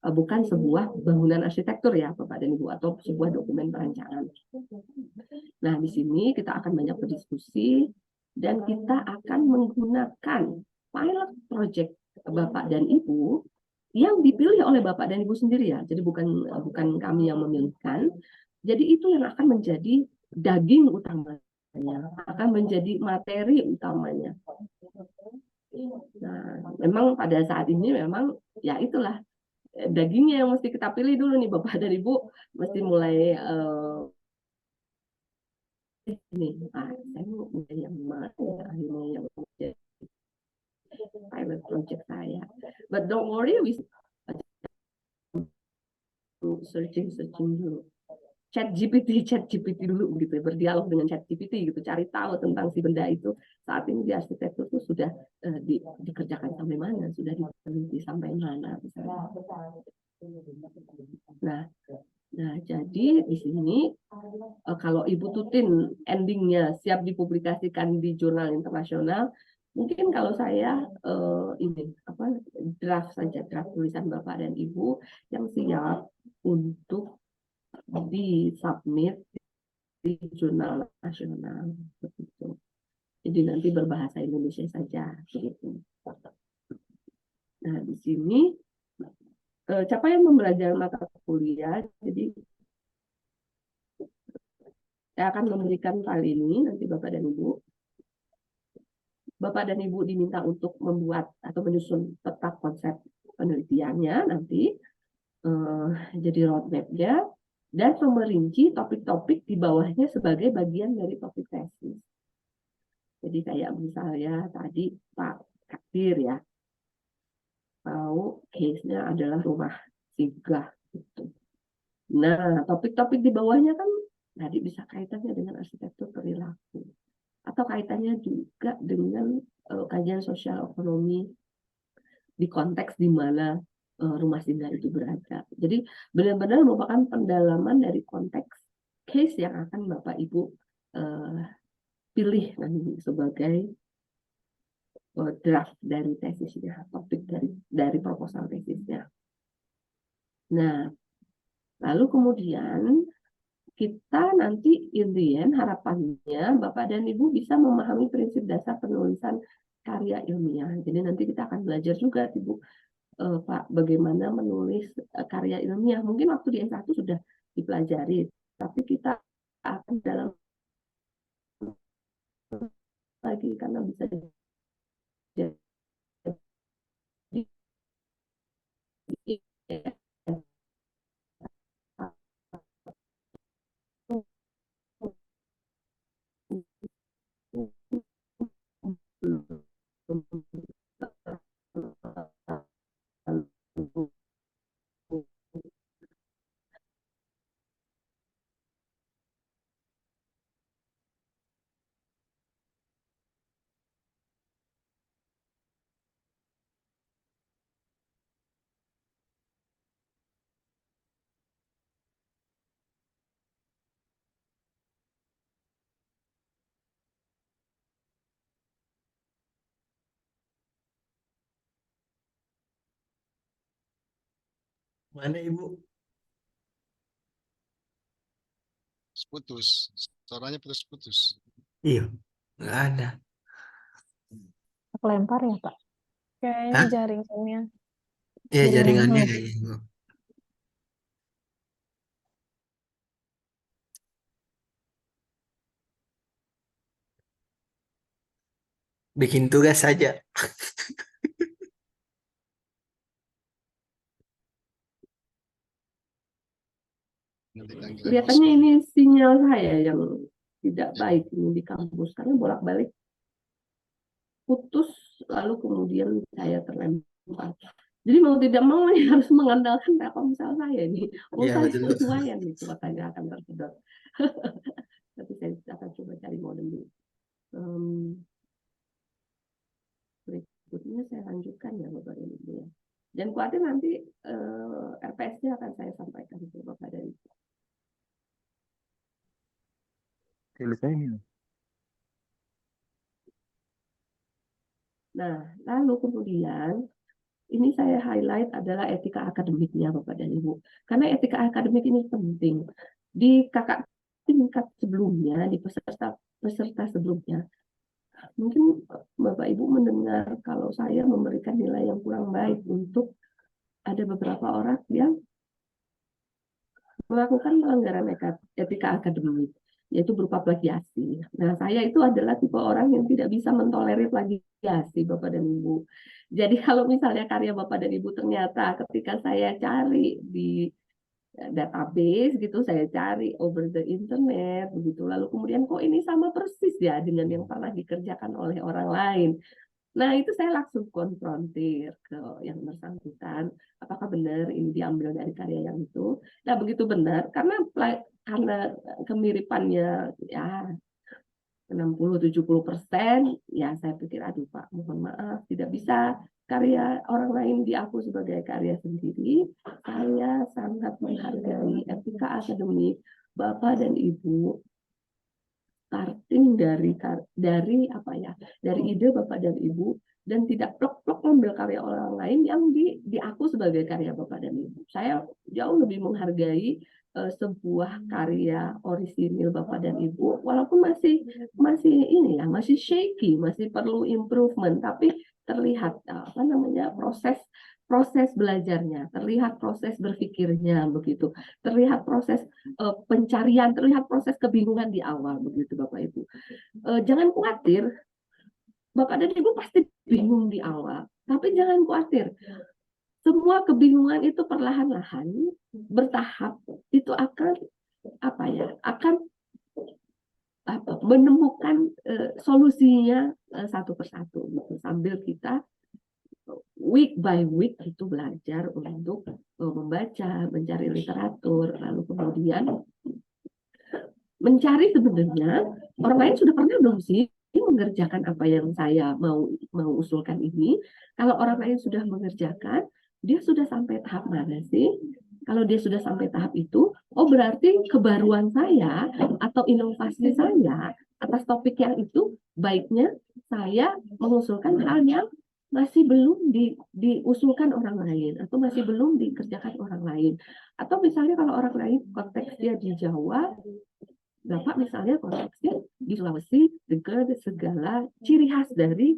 bukan sebuah bangunan arsitektur ya Bapak dan Ibu atau sebuah dokumen perancangan. Nah, di sini kita akan banyak berdiskusi dan kita akan menggunakan pilot project Bapak dan Ibu yang dipilih oleh Bapak dan Ibu sendiri ya. Jadi bukan kami yang memilihkan. Jadi itu yang akan menjadi daging utamanya, akan menjadi materi utamanya. Nah, memang pada saat ini memang ya itulah dagingnya yang mesti kita pilih dulu nih Bapak dan Ibu, mesti mulai ini, saya mau yang mana akhirnya yang pilot project saya. But don't worry, we searching dulu. Chat GPT dulu gitu, berdialog dengan Chat GPT gitu, cari tahu tentang si benda itu saat ini di arsitektur itu sudah dikerjakan sampai mana, sudah diteliti sampai mana misalnya. Nah, jadi di sini kalau Ibu Tutin endingnya siap dipublikasikan di jurnal internasional, mungkin kalau saya ini apa draft saja, draft tulisan Bapak dan Ibu yang siap untuk disubmit di jurnal nasional begitu. Jadi nanti berbahasa Indonesia saja begitu. Nah, di sini capaian pembelajaran mata kuliah, jadi saya akan memberikan file ini nanti Bapak dan Ibu. Bapak dan Ibu diminta untuk membuat atau menyusun peta konsep penelitiannya nanti, jadi roadmap-nya, dan memerinci topik-topik di bawahnya sebagai bagian dari topik tesis. Jadi kayak misalnya tadi Pak hadir ya, tahu case-nya adalah rumah singgah gitu. Nah, topik-topik di bawahnya kan tadi bisa kaitannya dengan arsitektur perilaku atau kaitannya juga dengan kajian sosial ekonomi di konteks di mana rumah singgah itu berada. Jadi benar-benar merupakan pendalaman dari konteks case yang akan Bapak Ibu pilih nanti sebagai draft dari tesisnya, topik dari proposal tesisnya. Nah, lalu kemudian kita nanti in the end harapannya Bapak dan Ibu bisa memahami prinsip dasar penulisan karya ilmiah. Jadi nanti kita akan belajar juga Ibu, Pak, bagaimana menulis karya ilmiah. Mungkin waktu di S1 sudah dipelajari, tapi kita akan dalam lagi karena bisa jadi Mana Ibu? Putus. Suaranya putus-putus. Iya, nggak ada. Kelempar ya, Pak? Kayaknya Hah? jaringannya. Iya, jaringannya Jaringannya. kayaknya Ibu. Bikin tugas saja. kelihatannya ini sinyal saya yang tidak baik ini di kampus karena bolak-balik putus lalu kemudian saya terlempar. Jadi mau tidak mau ini harus mengandalkan Telkomsel saya ini. Iya, Saya betul. lumayan nih kuotanya akan tersedot. Tapi saya akan coba cari modem dulu. Berikutnya saya lanjutkan ya Bapak dan Ibu ya. Dan khawatir nanti RPS-nya akan saya sampaikan ke Bapak dan Ibu. Nah, lalu kemudian ini saya highlight adalah etika akademiknya Bapak dan Ibu. Karena etika akademik ini penting. Di kakak tingkat sebelumnya, di peserta sebelumnya, mungkin Bapak Ibu mendengar kalau saya memberikan nilai yang kurang baik untuk ada beberapa orang yang melakukan pelanggaran etika akademik, yaitu berupa plagiasi. Nah, saya itu adalah tipe orang yang tidak bisa mentolerir plagiasi, Bapak dan Ibu. Jadi kalau misalnya karya Bapak dan Ibu ternyata ketika saya cari di database gitu, saya cari over the internet begitu, lalu kemudian kok ini sama persis ya dengan yang pernah dikerjakan oleh orang lain. Nah, itu saya langsung konfrontir ke yang bersangkutan, apakah benar ini diambil dari karya yang itu. Nah, begitu benar, karena kemiripannya ya 60-70%, ya saya pikir, aduh Pak, mohon maaf, tidak bisa karya orang lain diaku sebagai karya sendiri. Saya sangat menghargai etika akademik Bapak dan Ibu, starting dari apa ya, dari ide Bapak dan Ibu, dan tidak plok-plok mengambil karya orang lain yang diaku sebagai karya Bapak dan Ibu. Saya jauh lebih menghargai sebuah karya orisinil Bapak dan Ibu, walaupun masih ini ya, masih shaky, masih perlu improvement, tapi terlihat apa namanya proses belajarnya, terlihat proses berpikirnya begitu, terlihat proses pencarian, terlihat proses kebingungan di awal begitu Bapak Ibu. Jangan khawatir, Bapak dan Ibu pasti bingung di awal, tapi jangan khawatir. Semua kebingungan itu perlahan-lahan bertahap itu akan apa ya? Akan menemukan solusinya satu persatu gitu, sambil kita week by week itu belajar untuk membaca, mencari literatur, lalu kemudian mencari sebenarnya orang lain sudah pernah belum sih mengerjakan apa yang saya mau usulkan ini. Kalau orang lain sudah mengerjakan, dia sudah sampai tahap mana sih? Kalau dia sudah sampai tahap itu, oh berarti kebaruan saya atau inovasi saya atas topik yang itu baiknya saya mengusulkan hal yang masih belum diusulkan orang lain atau masih belum dikerjakan orang lain. Atau misalnya kalau orang lain konteksnya di Jawa, Bapak misalnya konteksnya di Sulawesi dengan segala ciri khas dari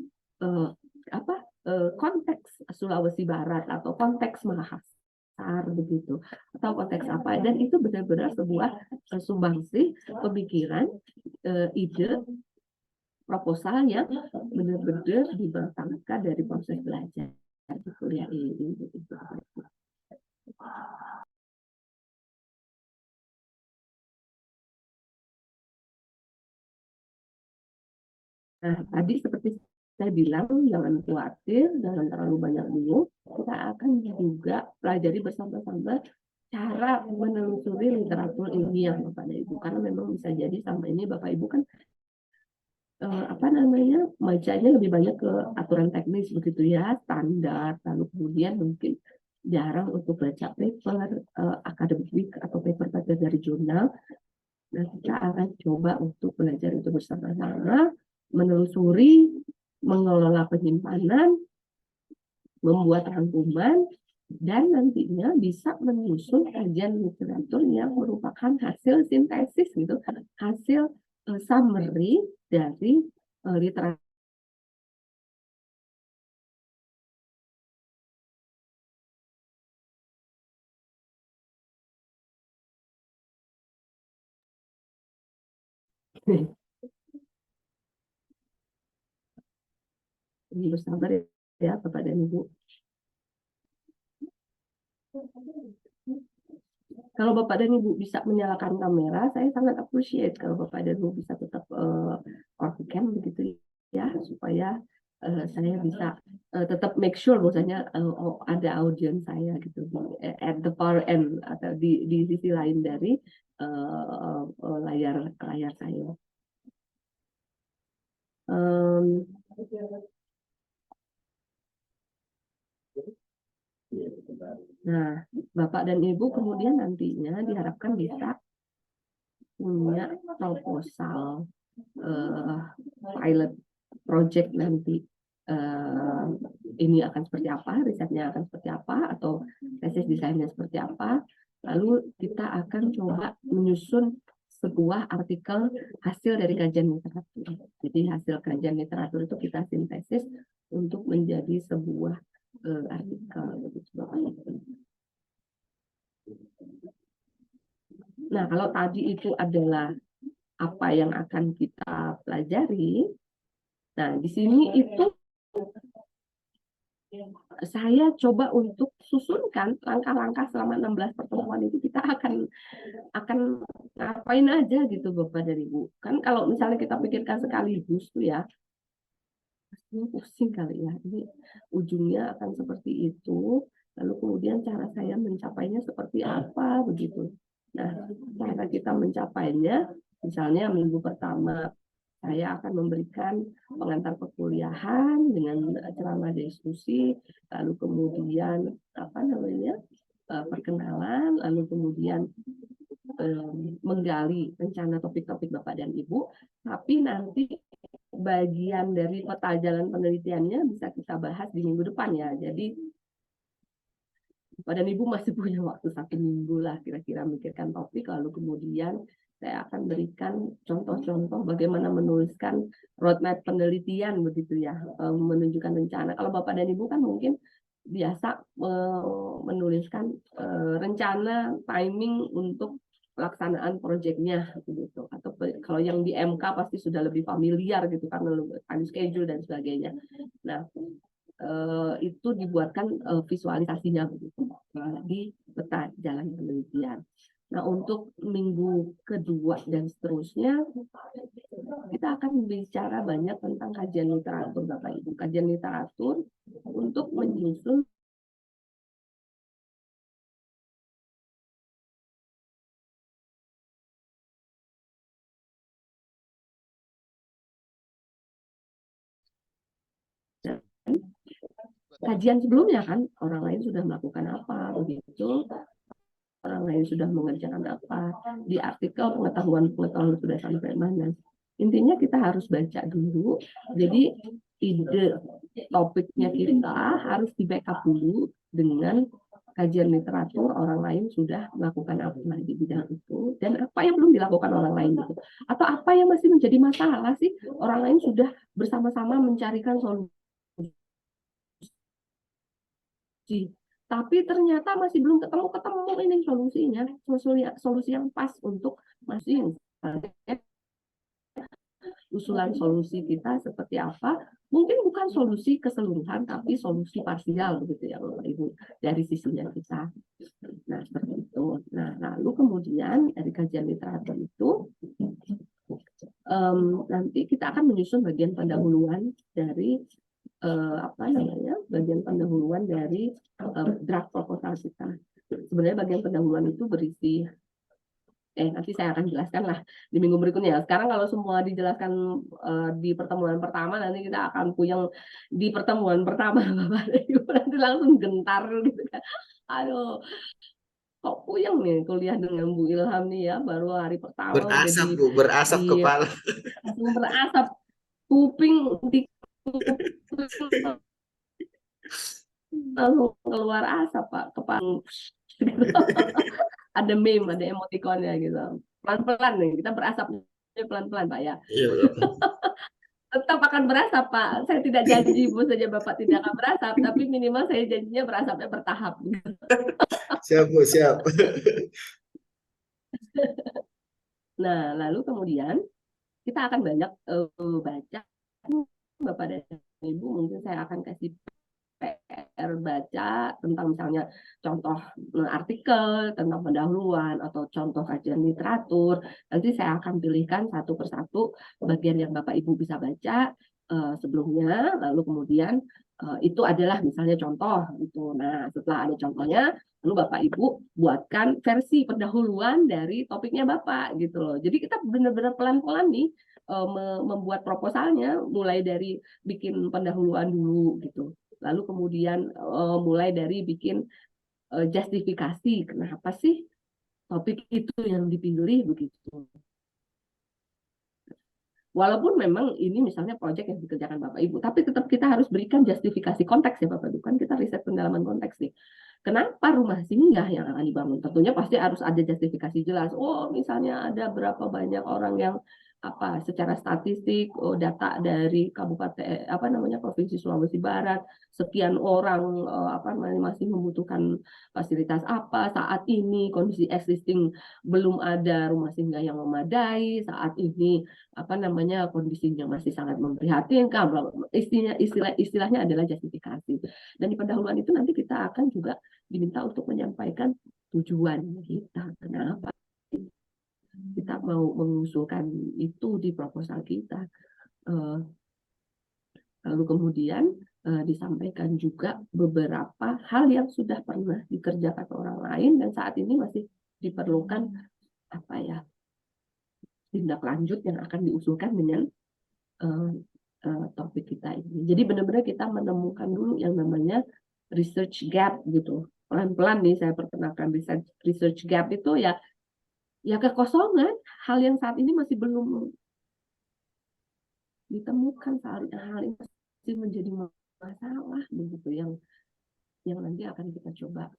konteks Sulawesi Barat atau konteks Makassar begitu, atau konteks apa, dan itu benar-benar sebuah sumbangsih pemikiran, ide, proposal yang benar-benar diberangkatkan dari proses belajar di kuliah ini begitu. Nah, tadi seperti saya bilang, jangan khawatir, jangan terlalu banyak dulu. Kita akan juga pelajari bersama-sama cara menelusuri literatur ilmiah Bapak dan Ibu. Karena memang bisa jadi sama ini Bapak Ibu kan bacanya lebih banyak ke aturan teknis begitu ya, standar, lalu kemudian mungkin jarang untuk baca paper akademik atau paper dari jurnal. Nah, kita akan coba untuk belajar itu bersama-sama, menelusuri, mengelola penyimpanan, membuat rangkuman, dan nantinya bisa menyusun kajian literatur yang merupakan hasil sintesis gitu, hasil summary dari literatur. Ini bersabar ya Bapak dan Ibu. Kalau Bapak dan Ibu bisa menyalakan kamera, saya sangat appreciate kalau Bapak dan Ibu bisa tetap on cam begitu ya, supaya saya bisa tetap make sure bahwasanya ada audiens saya gitu at the far end atau di sisi lain dari layar saya. Nah, Bapak dan Ibu kemudian nantinya diharapkan bisa punya proposal pilot project nanti. Ini akan seperti apa, risetnya akan seperti apa, atau tesis desainnya seperti apa. Lalu kita akan coba menyusun sebuah artikel hasil dari kajian literatur. Jadi hasil kajian literatur itu kita sintesis untuk menjadi sebuah artikel. Nah, kalau tadi itu adalah apa yang akan kita pelajari, nah di sini itu saya coba untuk susunkan langkah-langkah selama 16 pertemuan itu kita akan ngapain aja gitu Bapak dan Ibu. Kan kalau misalnya kita pikirkan sekaligus tuh ya, pastinya pusing kali ya. Ini ujungnya akan seperti itu. Lalu kemudian cara saya mencapainya seperti apa begitu. Nah, cara kita mencapainya, misalnya minggu pertama saya akan memberikan pengantar perkuliahan dengan ceramah diskusi, lalu kemudian perkenalan, lalu kemudian menggali rencana topik-topik Bapak dan Ibu. Tapi nanti bagian dari peta jalan penelitiannya bisa kita bahas di minggu depan ya. Jadi Bapak dan Ibu masih punya waktu 1 minggu lah kira-kira memikirkan topik, lalu kemudian saya akan berikan contoh-contoh bagaimana menuliskan roadmap penelitian begitu ya, menunjukkan rencana. Kalau Bapak dan Ibu kan mungkin biasa menuliskan rencana timing untuk pelaksanaan proyeknya gitu. Atau kalau yang di MK pasti sudah lebih familiar gitu karena time schedule dan sebagainya. Nah, itu dibuatkan visualisasinya begitu di peta jalan penelitian. Nah, untuk minggu kedua dan seterusnya, kita akan bicara banyak tentang kajian literatur, Bapak Ibu. Kajian literatur untuk menyusun kajian sebelumnya kan, orang lain sudah melakukan apa, begitu, orang lain sudah mengerjakan apa, di artikel pengetahuan sudah sampai mana. Intinya kita harus baca dulu, jadi ide topiknya kita harus di backup dulu dengan kajian literatur orang lain sudah melakukan apa di bidang itu, dan apa yang belum dilakukan orang lain itu, atau apa yang masih menjadi masalah sih, orang lain sudah bersama-sama mencarikan solusi, tapi ternyata masih belum ketemu ini solusinya, solusi yang pas untuk masing. Usulan solusi kita seperti apa, mungkin bukan solusi keseluruhan tapi solusi parsial begitu ya Bapak Ibu, dari sisinya kita. Nah seperti itu. Nah lalu kemudian dari kajian literatur itu nanti kita akan menyusun bagian pendahuluan dari bagian pendahuluan dari draft proposal kita. Sebenarnya bagian pendahuluan itu berisi nanti saya akan jelaskan lah di minggu berikutnya. Sekarang kalau semua dijelaskan di pertemuan pertama, nanti kita akan puyeng di pertemuan pertama Bapak Ibu, nanti langsung gentar gitu kan. Aduh, kok puyeng nih kuliah dengan Bu Ilham nih ya, baru hari pertama Berasap udah Bu, berasap kepala. langsung berasap kuping di langsung keluar asap Pak, kepala. Ada meme, ada emoticonnya gitu. Pelan-pelan nih, kita berasapnya pelan-pelan Pak ya. Tetap akan berasap Pak. Saya tidak janji Bu saja Bapak tidak akan berasap, tapi minimal saya janjinya berasapnya bertahap. Siap Bu, siap. Nah, lalu kemudian kita akan banyak baca, Bapak dan Ibu, mungkin saya akan kasih PR baca tentang misalnya contoh artikel tentang pendahuluan atau contoh kajian literatur. Nanti saya akan pilihkan satu persatu bagian yang Bapak Ibu bisa baca sebelumnya, lalu kemudian itu adalah misalnya contoh gitu. Nah, setelah ada contohnya, lalu Bapak Ibu buatkan versi pendahuluan dari topiknya Bapak gitu loh. Jadi kita benar-benar pelan-pelan nih membuat proposalnya, mulai dari bikin pendahuluan dulu gitu. Lalu kemudian mulai dari bikin justifikasi kenapa sih topik itu yang dipilih begitu. Walaupun memang ini misalnya proyek yang dikerjakan Bapak Ibu, tapi tetap kita harus berikan justifikasi konteks ya Bapak Ibu, kan kita riset pendalaman konteks nih. Kenapa rumah singgah yang akan dibangun? Tentunya pasti harus ada justifikasi jelas. Oh, misalnya ada berapa banyak orang yang secara statistik data dari kabupaten provinsi Sulawesi Barat, sekian orang masih membutuhkan fasilitas apa saat ini, kondisi existing belum ada rumah singgah yang memadai saat ini, kondisinya masih sangat memprihatinkan. Istilahnya adalah justifikasi. Dan di pendahuluan itu nanti kita akan juga diminta untuk menyampaikan tujuan kita, kenapa kita mau mengusulkan itu di proposal kita. Lalu kemudian disampaikan juga beberapa hal yang sudah pernah dikerjakan orang lain dan saat ini masih diperlukan tindak lanjut yang akan diusulkan dengan topik kita ini. Jadi benar-benar kita menemukan dulu yang namanya research gap gitu. Pelan-pelan nih saya perkenalkan research gap itu ya kekosongan, hal yang saat ini masih belum ditemukan, hal ini masih menjadi masalah begitu yang nanti akan kita coba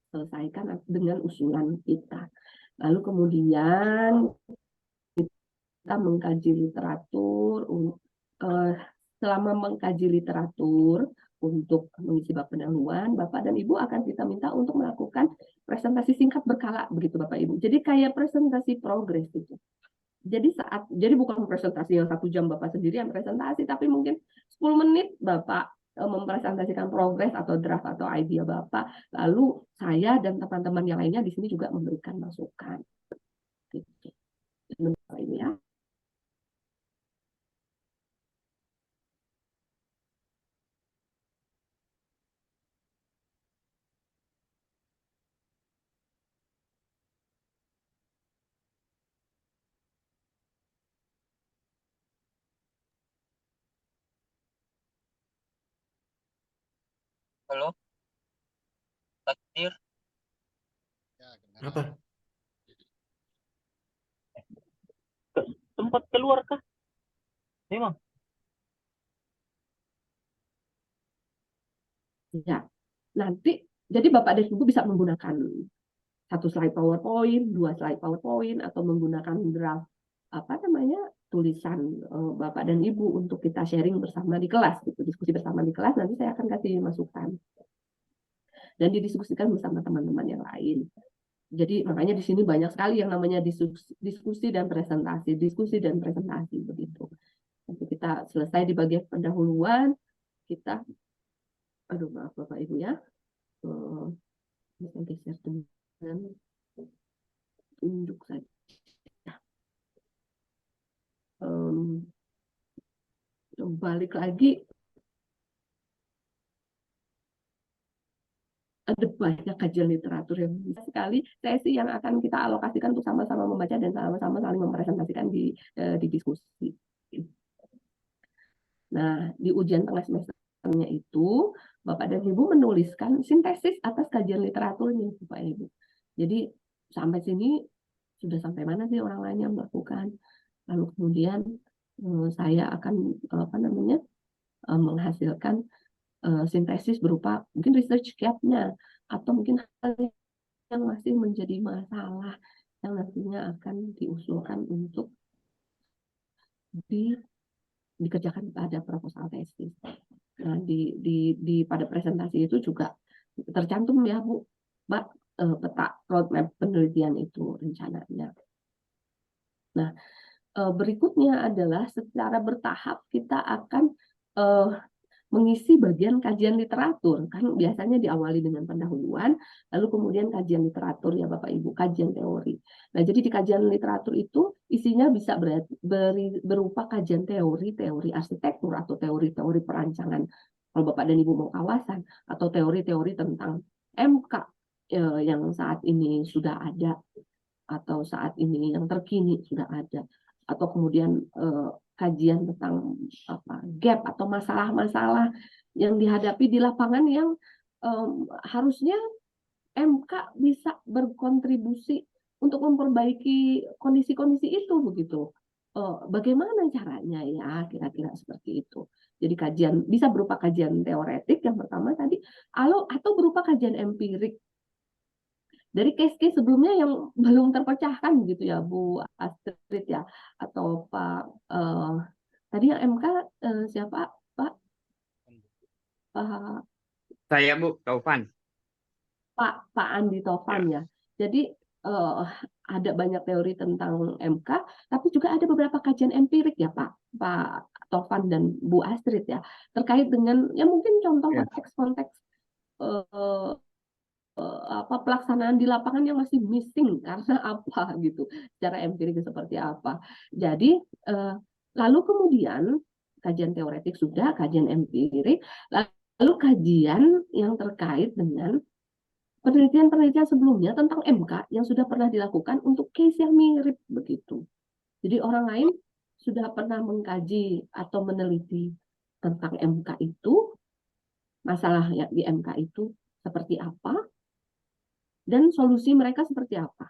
selesaikan dengan usulan kita. Lalu kemudian kita mengkaji literatur, selama mengkaji literatur untuk mengisi bab pendahuluan, Bapak dan Ibu akan kita minta untuk melakukan presentasi singkat berkala begitu Bapak Ibu. Jadi kayak presentasi progres itu. Jadi bukan presentasi yang 1 jam Bapak sendiri yang presentasi, tapi mungkin 10 menit Bapak mempresentasikan progres atau draft atau idea Bapak. Lalu saya dan teman-teman yang lainnya di sini juga memberikan masukan. Gitu. Ini ya. Halo, Takdir. Ya, Apa? Tempat keluar kah? Memang. Ya, nanti jadi Bapak dan Ibu bisa menggunakan 1 slide PowerPoint, 2 slide PowerPoint, atau menggunakan draft tulisan Bapak dan Ibu untuk kita sharing bersama di kelas, gitu, diskusi bersama di kelas. Nanti saya akan kasih masukan dan didiskusikan bersama teman-teman yang lain. Jadi makanya di sini banyak sekali yang namanya diskusi dan presentasi, begitu. Nanti kita selesai di bagian pendahuluan, kita, aduh maaf Bapak Ibu ya, bisa geser dengan tunjuk saja. Balik lagi, ada banyak kajian literatur yang bisa sekali sesi yang akan kita alokasikan untuk sama-sama membaca dan sama-sama saling mempresentasikan di diskusi. Nah, di ujian tengah semesternya itu, Bapak dan Ibu menuliskan sintesis atas kajian literaturnya, Bapak Ibu. Jadi, sampai sini sudah sampai mana sih orang lain yang melakukan? Lalu kemudian saya akan menghasilkan sintesis berupa mungkin research gap-nya, atau mungkin hal yang masih menjadi masalah yang nantinya akan diusulkan untuk dikerjakan pada proposal tesis. Nah, pada presentasi itu juga tercantum ya Bu, Mbak, peta roadmap penelitian itu rencananya. Nah, berikutnya adalah secara bertahap kita akan mengisi bagian kajian literatur. Kan biasanya diawali dengan pendahuluan, lalu kemudian kajian literatur ya Bapak Ibu, kajian teori. Nah, jadi di kajian literatur itu isinya bisa berupa kajian teori arsitektur, atau teori-teori perancangan kalau Bapak dan Ibu mau kawasan, atau teori-teori tentang MK yang saat ini sudah ada, atau saat ini yang terkini sudah ada, atau kemudian kajian tentang gap atau masalah-masalah yang dihadapi di lapangan yang harusnya MK bisa berkontribusi untuk memperbaiki kondisi-kondisi itu, begitu. Bagaimana caranya ya, kira-kira seperti itu. Jadi kajian bisa berupa kajian teoretik yang pertama tadi, atau berupa kajian empirik dari case-case sebelumnya yang belum terpecahkan gitu ya Bu Astrid ya, atau Pak tadi yang MK siapa Pak? Saya Bu Taufan. Pak Andi Taufan ya. Jadi ada banyak teori tentang MK, tapi juga ada beberapa kajian empirik ya Pak Taufan dan Bu Astrid ya, terkait dengan ya mungkin contoh konteks-konteks pelaksanaan di lapangan yang masih missing karena apa gitu, secara empirik seperti apa. Jadi lalu kemudian kajian teoretik sudah, kajian empirik, lalu kajian yang terkait dengan penelitian-penelitian sebelumnya tentang MK yang sudah pernah dilakukan untuk case yang mirip begitu. Jadi orang lain sudah pernah mengkaji atau meneliti tentang MK itu, masalah yang di MK itu seperti apa, dan solusi mereka seperti apa.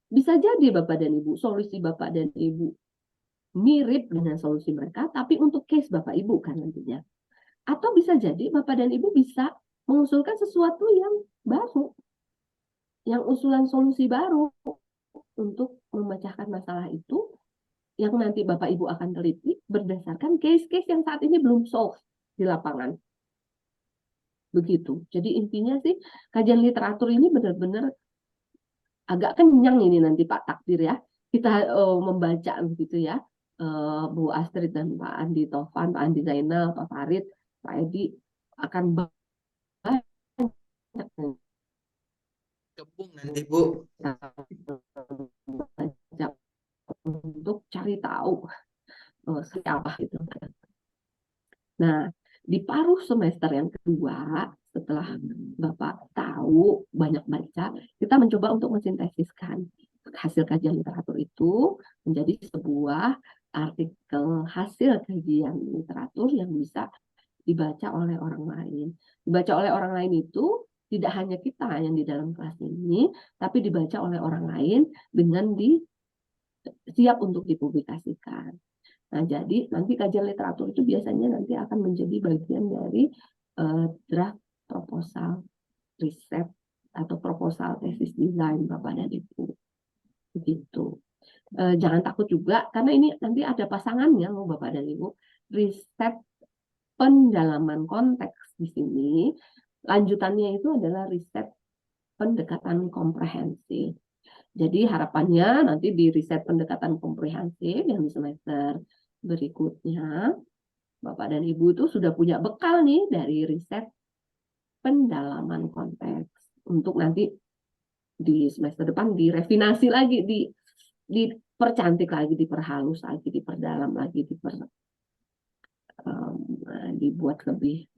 Bisa jadi Bapak dan Ibu, solusi Bapak dan Ibu mirip dengan solusi mereka, tapi untuk case Bapak Ibu kan nantinya. Atau bisa jadi Bapak dan Ibu bisa mengusulkan sesuatu yang baru, yang usulan solusi baru untuk memecahkan masalah itu, yang nanti Bapak Ibu akan teliti berdasarkan case-case yang saat ini belum solve di lapangan. Begitu. Jadi intinya sih kajian literatur ini benar-benar agak kenyang ini nanti Pak Takdir ya. Kita membaca begitu ya. Bu Astrid dan Pak Andi Taufan, Pak Andi Zainal, Pak Farid, Pak Edi akan banyak Gabung nanti Bu. untuk cari tahu siapa itu. Nah, di paruh semester yang kedua, setelah Bapak tahu, banyak baca, kita mencoba untuk mensintesiskan hasil kajian literatur itu menjadi sebuah artikel hasil kajian literatur yang bisa dibaca oleh orang lain. Dibaca oleh orang lain itu tidak hanya kita yang di dalam kelas ini, tapi dibaca oleh orang lain dengan siap untuk dipublikasikan. Nah, jadi nanti kajian literatur itu biasanya nanti akan menjadi bagian dari draft proposal riset atau proposal tesis desain Bapak dan Ibu. Begitu. Jangan takut juga, karena ini nanti ada pasangannya loh Bapak dan Ibu. Riset pendalaman konteks di sini, lanjutannya itu adalah riset pendekatan komprehensif. Jadi harapannya nanti di riset pendekatan komprehensif yang di semester berikutnya, Bapak dan Ibu itu sudah punya bekal nih dari riset pendalaman konteks. Untuk nanti di semester depan direfinasi lagi, dipercantik lagi, diperhalus lagi, diperdalam lagi, dibuat lebih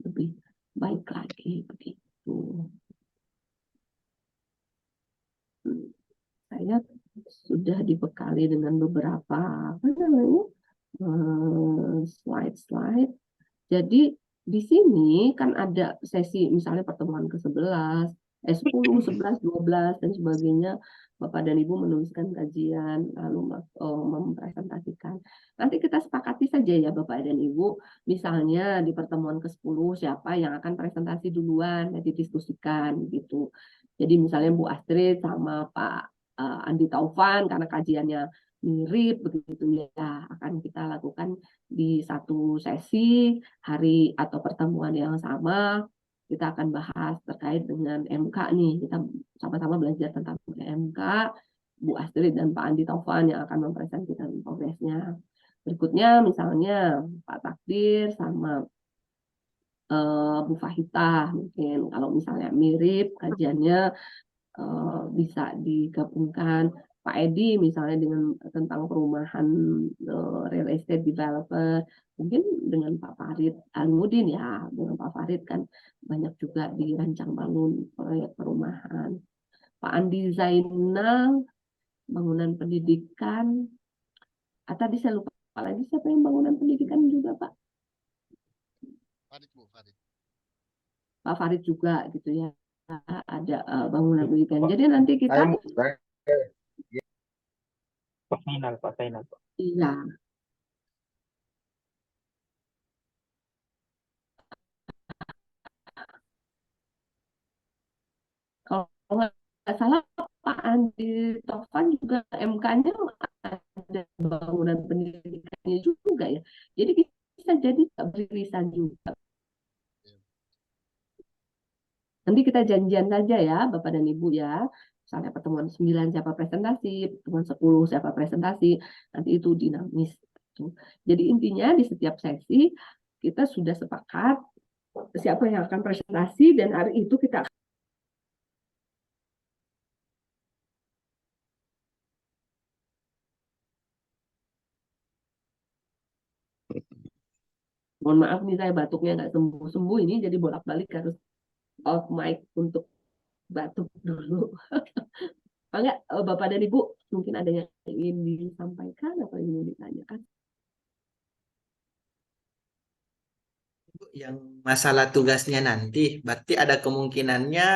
baik lagi begitu. Saya sudah dibekali dengan beberapa slide-slide. Jadi di sini kan ada sesi misalnya pertemuan ke-11, 10, 11, 12 dan sebagainya. Bapak dan Ibu menuliskan kajian lalu mempresentasikan. Nanti kita sepakati saja ya Bapak dan Ibu, misalnya di pertemuan ke-10 siapa yang akan presentasi duluan, nanti diskusikan gitu. Jadi misalnya Bu Astrid sama Pak Andi Taufan, karena kajiannya mirip begitu ya, akan kita lakukan di satu sesi hari atau pertemuan yang sama. Kita akan bahas terkait dengan MK nih, kita sama-sama belajar tentang MK. Bu Astrid dan Pak Andi Taufan yang akan mempresentasikan progresnya. Berikutnya misalnya Pak Takdir sama Bu Fahita, mungkin kalau misalnya mirip kajiannya bisa digabungkan. Pak Edi misalnya dengan tentang perumahan real estate developer, mungkin dengan Pak Farid Alimudin ya, dengan Pak Farid kan banyak juga dirancang bangun proyek perumahan. Pak Andi Zainal bangunan pendidikan. Tadi saya lupa lagi siapa yang bangunan pendidikan juga Pak? Farid, Bu, Farid. Pak Farid juga gitu ya, ada bangunan pendidikan. Jadi nanti kita Pak Zainal. iya. Kalau nggak salah Pak Andi Taufan juga MK-nya ada bangunan pendidikannya juga ya. Jadi bisa jadi beririsan juga. Nanti kita janjian saja ya Bapak dan Ibu ya. Misalnya pertemuan 9 siapa presentasi, pertemuan 10 siapa presentasi, nanti itu dinamis. Jadi intinya di setiap sesi kita sudah sepakat siapa yang akan presentasi dan hari itu kita mohon maaf nih saya batuknya nggak sembuh-sembuh ini jadi bolak-balik harus off mic untuk batuk dulu. Enggak, Bapak dan Ibu mungkin ada yang ingin disampaikan atau ingin ditanyakan? Yang masalah tugasnya nanti, berarti ada kemungkinannya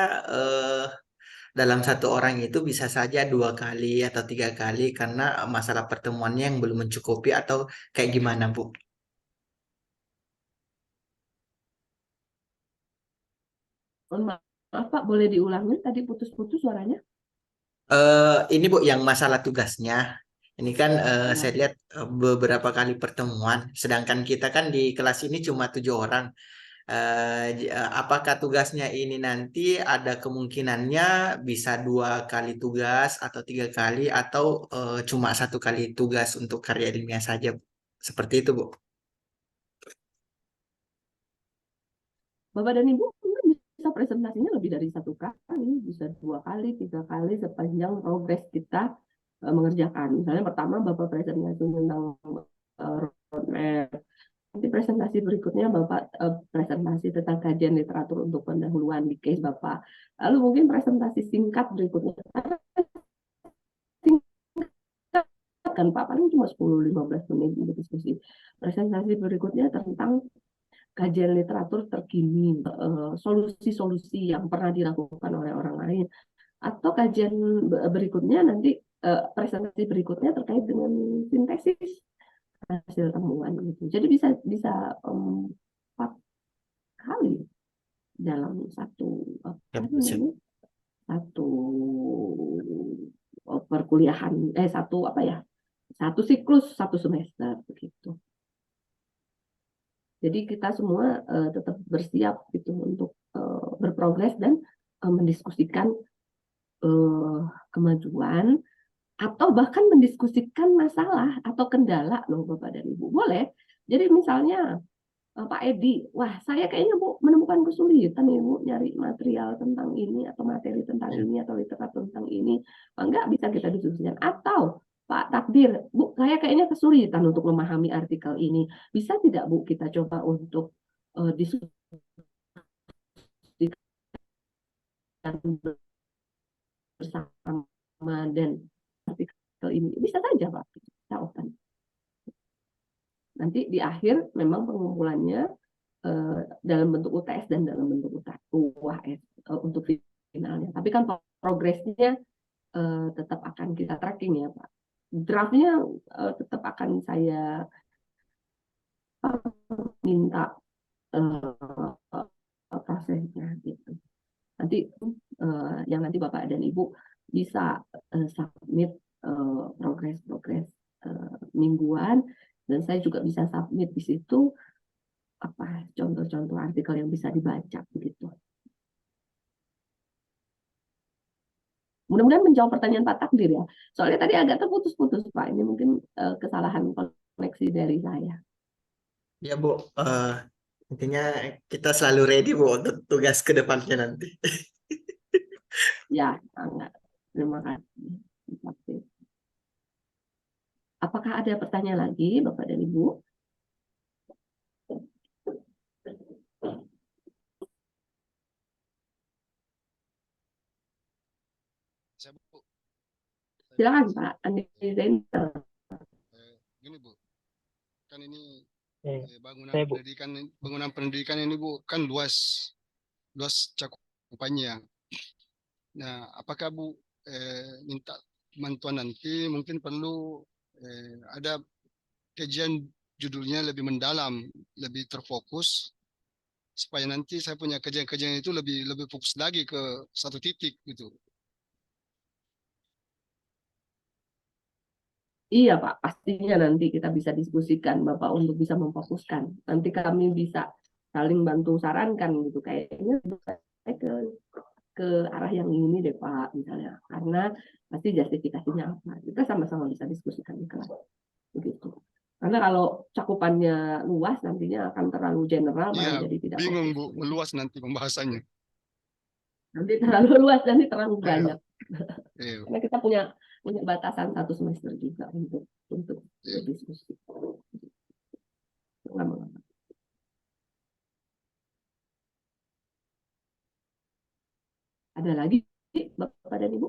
dalam satu orang itu bisa saja 2 kali atau 3 kali karena masalah pertemuannya yang belum mencukupi atau kayak gimana, Bu? Mohon maaf Pak, boleh diulangi? Tadi putus-putus suaranya. Ini Bu yang masalah tugasnya. Ini kan saya lihat beberapa kali pertemuan, sedangkan kita kan di kelas ini cuma 7 orang. Apakah tugasnya ini nanti ada kemungkinannya bisa 2 kali tugas atau 3 kali atau cuma 1 kali tugas untuk karya ilmiah saja, Bu? Seperti itu, Bu. Bapak dan Ibu bisa presentasinya lebih dari 1 kali, bisa 2 kali, 3 kali sepanjang progres kita mengerjakan. Misalnya pertama Bapak presentasi tentang roadmap, nanti presentasi berikutnya Bapak presentasi tentang kajian literatur untuk pendahuluan di case Bapak. Lalu mungkin presentasi singkat berikutnya. Singkat kan Pak, paling cuma 10-15 menit untuk diskusi. Presentasi berikutnya tentang kajian literatur terkini, solusi-solusi yang pernah dilakukan oleh orang lain, atau kajian berikutnya nanti presentasi berikutnya terkait dengan sintesis hasil temuan gitu. Jadi bisa 4 kali dalam satu perkuliahan, satu siklus 1 semester begitu. Jadi kita semua tetap bersiap gitu untuk berprogres dan mendiskusikan kemajuan atau bahkan mendiskusikan masalah atau kendala loh Bapak dan Ibu. Boleh. Jadi misalnya Pak Edi, wah saya kayaknya Bu menemukan kesulitan nih Bu nyari material tentang ini atau materi tentang ini atau literatur tentang ini. Enggak, bisa kita diskusikan. Atau Pak Takdir, Bu saya kayaknya kesulitan untuk memahami artikel ini. Bisa tidak Bu kita coba untuk diskusikan bersama dan artikel ini. Bisa saja Pak, kita open. Nanti di akhir memang pengumpulannya dalam bentuk UTS dan dalam bentuk UAS untuk finalnya. Tapi kan progresnya tetap akan kita tracking ya Pak. Draftnya tetap akan saya minta prosesnya gitu. Nanti yang nanti Bapak dan Ibu bisa submit progres mingguan, dan saya juga bisa submit di situ contoh-contoh artikel yang bisa dibaca begitu. Mudah-mudahan menjawab pertanyaan Pak Takdir ya. Soalnya tadi agak terputus-putus Pak. Ini mungkin kesalahan koneksi dari saya. Ya Bu, intinya kita selalu ready Bu untuk tugas ke depannya nanti. Ya, sangat. Terima kasih. Apakah ada pertanyaan lagi Bapak dan Ibu? Silakan Pak Andi Zainal. Gini Bu, kan ini saya, Bu. bangunan pendidikan ini Bu kan luas cakupannya. Nah, apakah Bu minta bantuan nanti mungkin perlu ada kajian judulnya lebih mendalam, lebih terfokus, supaya nanti saya punya kajian-kajian itu lebih fokus lagi ke satu titik gitu. Iya Pak, pastinya nanti kita bisa diskusikan Bapak untuk bisa memfokuskan. Nanti kami bisa saling bantu sarankan gitu. Kayaknya ke arah yang ini deh Pak misalnya. Karena pasti justifikasinya apa. Kita sama-sama bisa diskusikan di kelas. Begitu. Karena kalau cakupannya luas nantinya akan terlalu general, Iya, jadi tidak bingung fokus. Bu, meluas nanti pembahasannya. Nanti terlalu luas, nanti terlalu banyak. Iya. Karena kita punya batasan 1 semester juga untuk diskusi. Lama-lama. Ada lagi Bapak dan Ibu?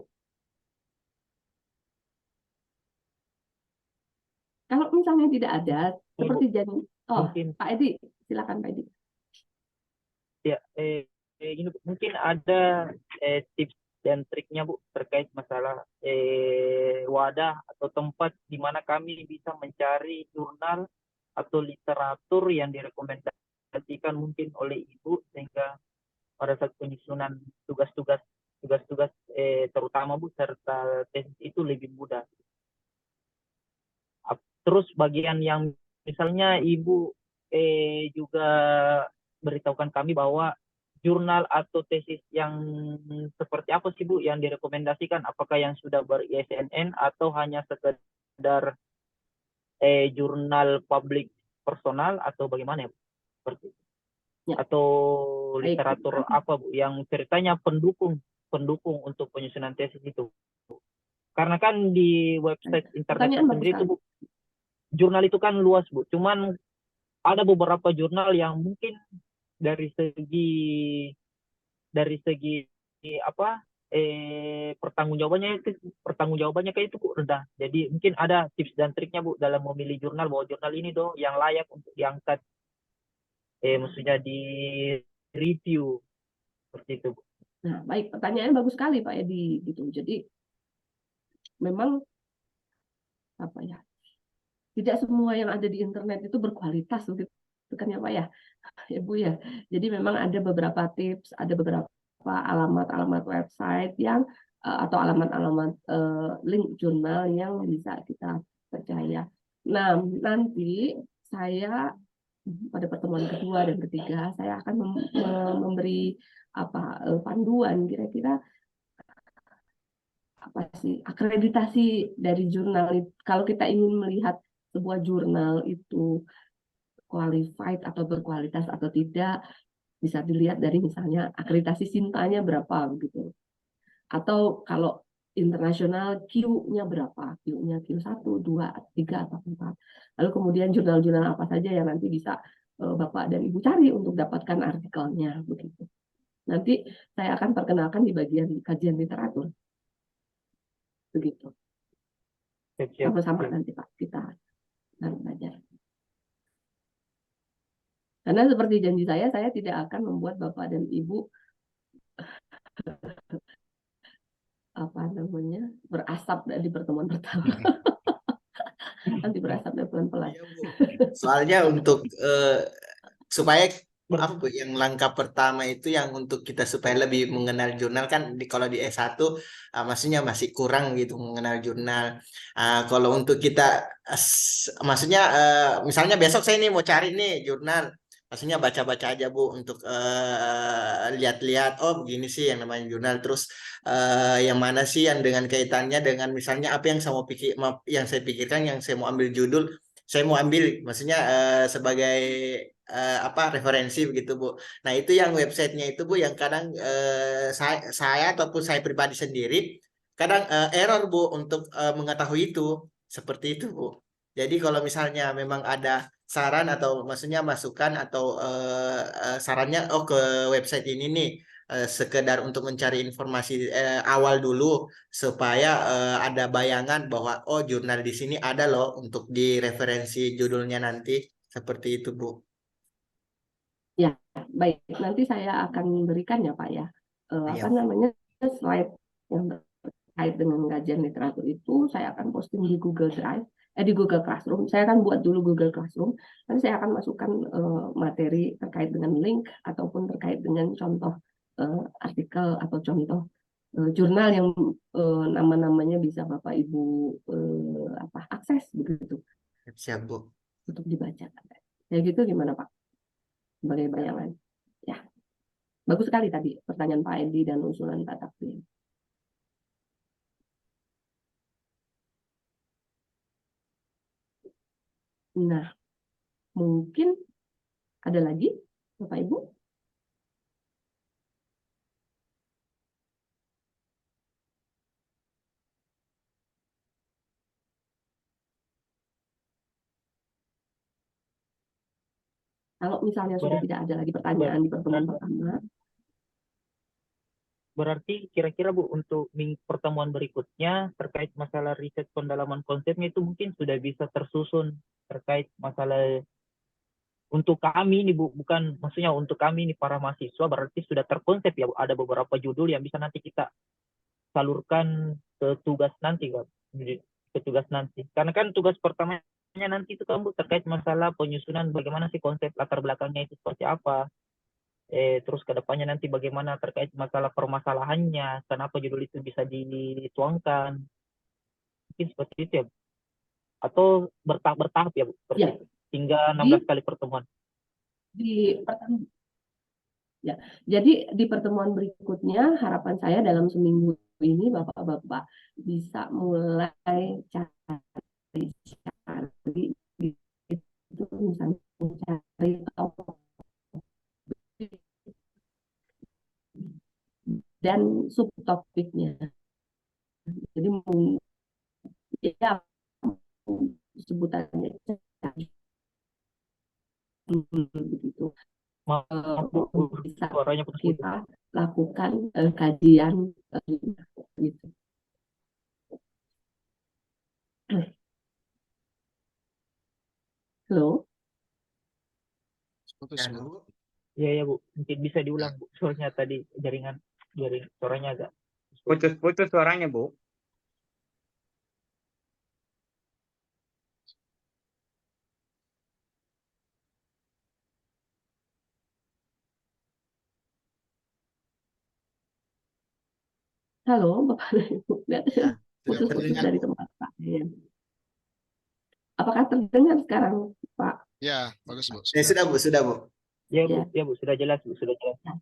Kalau misalnya tidak ada, seperti janji. Oh, mungkin. Pak Edi, silakan Pak Edi. Ya, ini mungkin ada tips dan triknya Bu terkait masalah wadah atau tempat di mana kami bisa mencari jurnal atau literatur yang direkomendasikan mungkin oleh Ibu, sehingga pada saat penyusunan tugas-tugas terutama Bu serta tesis itu lebih mudah. Terus bagian yang misalnya Ibu juga beritahukan kami bahwa jurnal atau tesis yang seperti apa sih Bu yang direkomendasikan? Apakah yang sudah ber-ISNN atau hanya sekedar jurnal publik personal atau bagaimana ya Bu? Seperti itu. Ya. Atau literatur apa Bu yang ceritanya pendukung untuk penyusunan tesis itu? Karena kan di website internet sendiri itu Bu, jurnal itu kan luas Bu. Cuman ada beberapa jurnal yang mungkin dari segi pertanggungjawabannya kayak itu kok rendah. Jadi mungkin ada tips dan triknya Bu dalam memilih jurnal, bahwa jurnal ini yang layak untuk diangkat maksudnya di review seperti itu, Bu. Nah, baik, pertanyaannya bagus sekali Pak Edi gitu. Jadi memang apa ya? Tidak semua yang ada di internet itu berkualitas begitu kan ya Pak ya, Ibu ya. Jadi memang ada beberapa tips, ada beberapa alamat-alamat website yang atau alamat-alamat link jurnal yang bisa kita percaya. Nah, nanti saya pada pertemuan kedua dan ketiga saya akan memberi apa panduan kira-kira apa sih akreditasi dari jurnal itu. Kalau kita ingin melihat sebuah jurnal itu qualified atau berkualitas atau tidak, bisa dilihat dari misalnya akreditasi Sintanya berapa begitu. Atau kalau internasional Q-nya berapa? Q-nya Q1, 2, 3 atau 4. Lalu kemudian jurnal-jurnal apa saja yang nanti bisa Bapak dan Ibu cari untuk dapatkan artikelnya begitu. Nanti saya akan perkenalkan di bagian kajian literatur. Begitu. Sama-sama nanti Pak kita akan belajar. Karena seperti janji saya tidak akan membuat Bapak dan Ibu apa namanya berasap di pertemuan pertama. Nanti berasap dan pelan-pelan. Iya, Bu. Soalnya untuk supaya apa Bu, yang langkah pertama itu yang untuk kita supaya lebih mengenal jurnal kan kalau di S1 maksudnya masih kurang gitu mengenal jurnal. Kalau untuk kita maksudnya misalnya besok saya nih mau cari nih jurnal. Maksudnya baca-baca aja Bu untuk lihat-lihat oh begini sih yang namanya jurnal terus yang mana sih yang dengan kaitannya dengan misalnya apa yang saya mau pikir yang saya pikirkan yang saya mau ambil judul saya mau ambil maksudnya sebagai apa referensi begitu Bu. Nah itu yang websitenya itu Bu yang kadang saya ataupun saya pribadi sendiri kadang error Bu untuk mengetahui itu seperti itu Bu. Jadi kalau misalnya memang ada saran atau maksudnya masukan atau sarannya oh ke website ini nih sekedar untuk mencari informasi awal dulu supaya ada bayangan bahwa oh jurnal di sini ada loh untuk di referensi judulnya nanti seperti itu Bu. Ya, baik. Nanti saya akan berikan ya Pak ya. Apa Iya. namanya slide yang terkait dengan kajian literatur itu saya akan posting di Google Drive, di Google Classroom. Saya akan buat dulu Google Classroom. Nanti saya akan masukkan materi terkait dengan link ataupun terkait dengan contoh artikel atau contoh jurnal yang nama-namanya bisa Bapak Ibu apa akses begitu Siap Bu. untuk dibaca. Ya gitu gimana Pak? Sebagai bayangan. Ya, bagus sekali tadi pertanyaan Pak Edi dan usulan Pak Takdir. Nah, mungkin ada lagi Bapak Ibu? Kalau misalnya sudah tidak ada lagi pertanyaan di pertemuan pertama, Berarti kira-kira Bu untuk pertemuan berikutnya terkait masalah riset pendalaman konsepnya itu mungkin sudah bisa tersusun terkait masalah untuk kami ini Bu, bukan maksudnya untuk kami ini para mahasiswa berarti sudah terkonsep ya Bu. Ada beberapa judul yang bisa nanti kita salurkan ke tugas nanti Pak. Ke tugas nanti. Karena kan tugas pertamanya nanti itu kan Bu terkait masalah penyusunan bagaimana sih konsep latar belakangnya itu seperti apa. Terus ke depannya nanti bagaimana terkait masalah permasalahannya, kenapa judul itu bisa dituangkan. Mungkin seperti itu ya Bu. Atau bertahap ya Bu, seperti ya itu. Hingga di 16 kali pertemuan. pertemuan ya. Jadi di pertemuan berikutnya harapan saya dalam seminggu ini Bapak-bapak bisa mulai cari itu misalnya cari dan subtopiknya. Jadi ya sebutannya begitu. Bisa Suaranya putus-putus. kita lakukan kajian gitu. Halo. Putus, Ya, Bu. Bu. Iya ya Bu, mungkin bisa diulang Bu. Soalnya tadi jaring suaranya agak Putus-putus suaranya, Bu. Halo, Bapak dan Ibu. Ya, sudah Putus-putus terdengar, dari Bu. tempat saya. Apakah terdengar sekarang, Pak? Ya, bagus, Bu. Sudah, Bu, sudah, Bu. ya Ya. Bu, ya Bu, sudah jelas Bu, sudah jelas.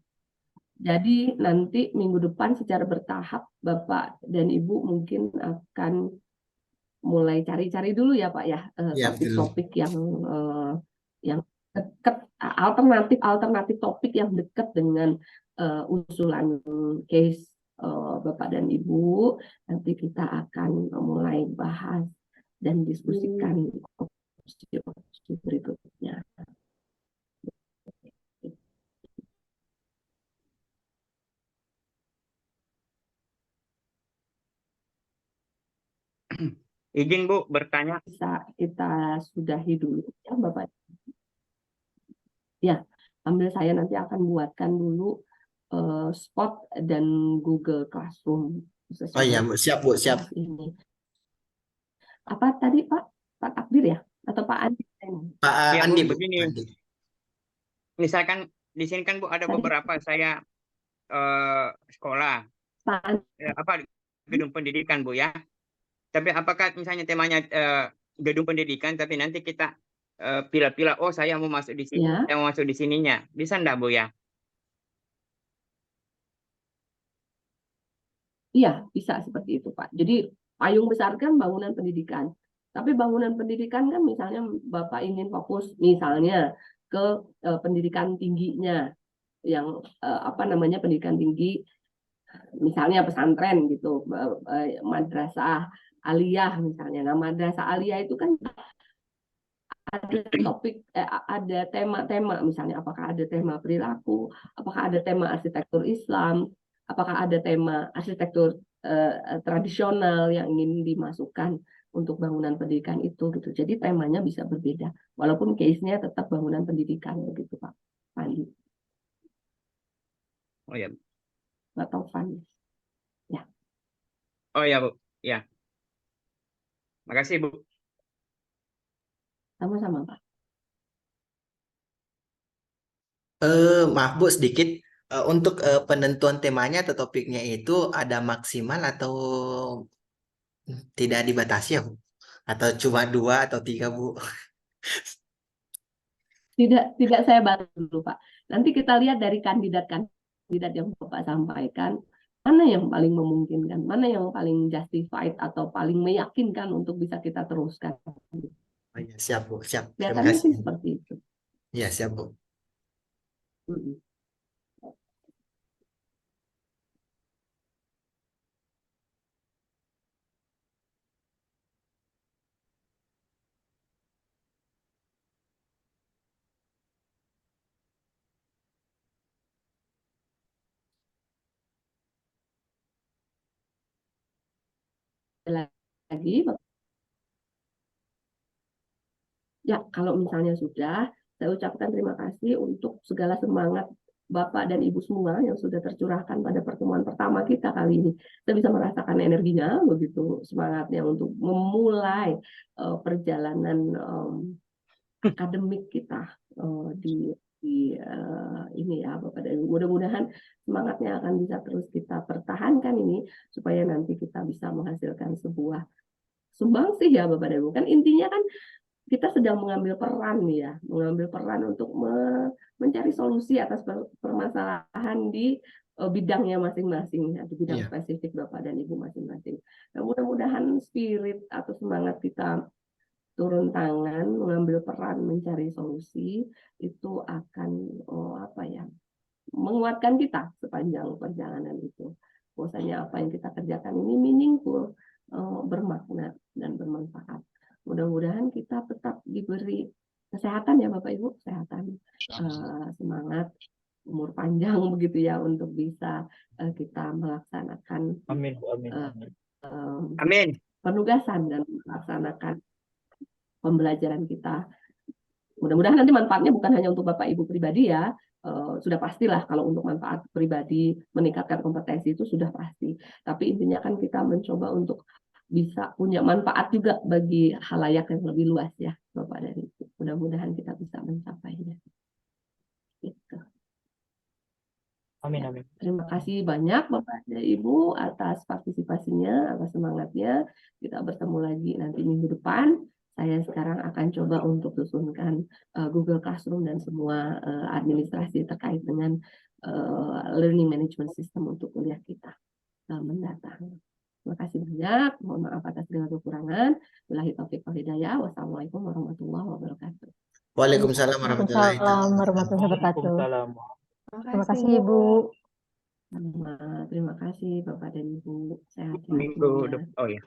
Jadi nanti minggu depan secara bertahap Bapak dan Ibu mungkin akan mulai cari-cari dulu ya Pak ya, Ya, betul. topik-topik yang dekat, alternatif topik yang dekat dengan usulan case Bapak dan Ibu. Nanti kita akan mulai bahas dan diskusikan opsi berikutnya. Izin Bu bertanya. Bisa kita sudahi dulu ya Bapak. Ya, ambil saya nanti akan buatkan dulu Spot dan Google Classroom. Oh iya, Bu. Siap, Bu, siap. Ini. Apa tadi Pak? Pak Takdir ya? Atau Pak Andi? Pak Ya, Andi, Bu, Bu. begini. Andi. Misalkan di sini kan Bu ada Tadi- beberapa saya sekolah Pak Andi. apa gedung pendidikan Bu ya. Tapi apakah misalnya temanya gedung pendidikan tapi nanti kita pilih-pilih oh saya mau masuk di sini, Ya. saya mau masuk di sininya. Bisa enggak Bu ya? Iya, bisa seperti itu Pak. Jadi payung besar kan bangunan pendidikan. Tapi bangunan pendidikan kan misalnya Bapak ingin fokus misalnya ke pendidikan tingginya yang pendidikan tinggi misalnya pesantren gitu, madrasah aliyah misalnya. Nah, madrasah aliyah itu kan ada topik, ada tema-tema misalnya apakah ada tema perilaku, apakah ada tema arsitektur Islam, apakah ada tema arsitektur tradisional yang ingin dimasukkan untuk bangunan pendidikan itu gitu. Jadi temanya bisa berbeda, walaupun case-nya tetap bangunan pendidikan begitu Pak Pandi Oh ya. atau Fandi. Oh ya Bu. Ya. Makasih Bu. Sama-sama Pak. Maaf Bu, sedikit. Untuk penentuan temanya atau topiknya itu ada maksimal atau tidak dibatasi ya, Bu? Atau cuma 2 atau 3, Bu? Tidak saya bantu dulu Pak. Nanti kita lihat dari kandidat yang Bapak sampaikan, mana yang paling memungkinkan, mana yang paling justified atau paling meyakinkan untuk bisa kita teruskan. Oh iya, siap Bu, siap. Terima Kelihatannya kasih. sih seperti itu. Iya, siap Bu. Mm-mm. Lagi, ya kalau misalnya sudah, saya ucapkan terima kasih untuk segala semangat Bapak dan Ibu semua yang sudah tercurahkan pada pertemuan pertama kita kali ini. Saya bisa merasakan energinya, begitu semangatnya untuk memulai perjalanan akademik kita di ini ya Bapak dan Ibu. Mudah-mudahan semangatnya akan bisa terus kita pertahankan ini supaya nanti kita bisa menghasilkan sebuah sumbangsih ya Bapak dan Ibu. Kan intinya kan kita sedang mengambil peran nih ya, mengambil peran untuk mencari solusi atas permasalahan di bidangnya masing-masing, di bidang Iya. spesifik Bapak dan Ibu masing-masing. Nah, mudah-mudahan spirit atau semangat kita turun tangan, mengambil peran mencari solusi itu akan menguatkan kita sepanjang perjalanan itu. Bahwasanya apa yang kita kerjakan ini meaningful, bermakna dan bermanfaat. Mudah-mudahan kita tetap diberi kesehatan ya Bapak Ibu, kesehatan, semangat, umur panjang begitu ya untuk bisa kita melaksanakan Amin Bu, amin. Amin. Amin. penugasan dan melaksanakan pembelajaran kita Mudah-mudahan nanti manfaatnya bukan hanya untuk Bapak Ibu pribadi ya. Sudah pastilah kalau untuk manfaat pribadi meningkatkan kompetensi itu sudah pasti. Tapi intinya kan kita mencoba untuk bisa punya manfaat juga bagi halayak yang lebih luas ya, Bapak dan Ibu. Mudah-mudahan kita bisa mencapainya. Gitu. Amin, amin. Terima kasih banyak Bapak dan Ibu atas partisipasinya, atas semangatnya. Kita bertemu lagi nanti minggu depan. Saya sekarang akan coba untuk susunkan Google Classroom dan semua administrasi terkait dengan learning management system untuk kuliah kita mendatang. Terima kasih banyak. Mohon maaf atas segala kekurangan. Billahi taufiq wal hidayah. Wassalamualaikum warahmatullahi wabarakatuh. Waalaikumsalam warahmatullahi Waalaikumsalam warahmatullahi wabarakatuh. Waalaikumsalam. Terima kasih Ibu. Terima kasih Bapak dan Ibu. Sehat Minggu semuanya. depan. Oh ya.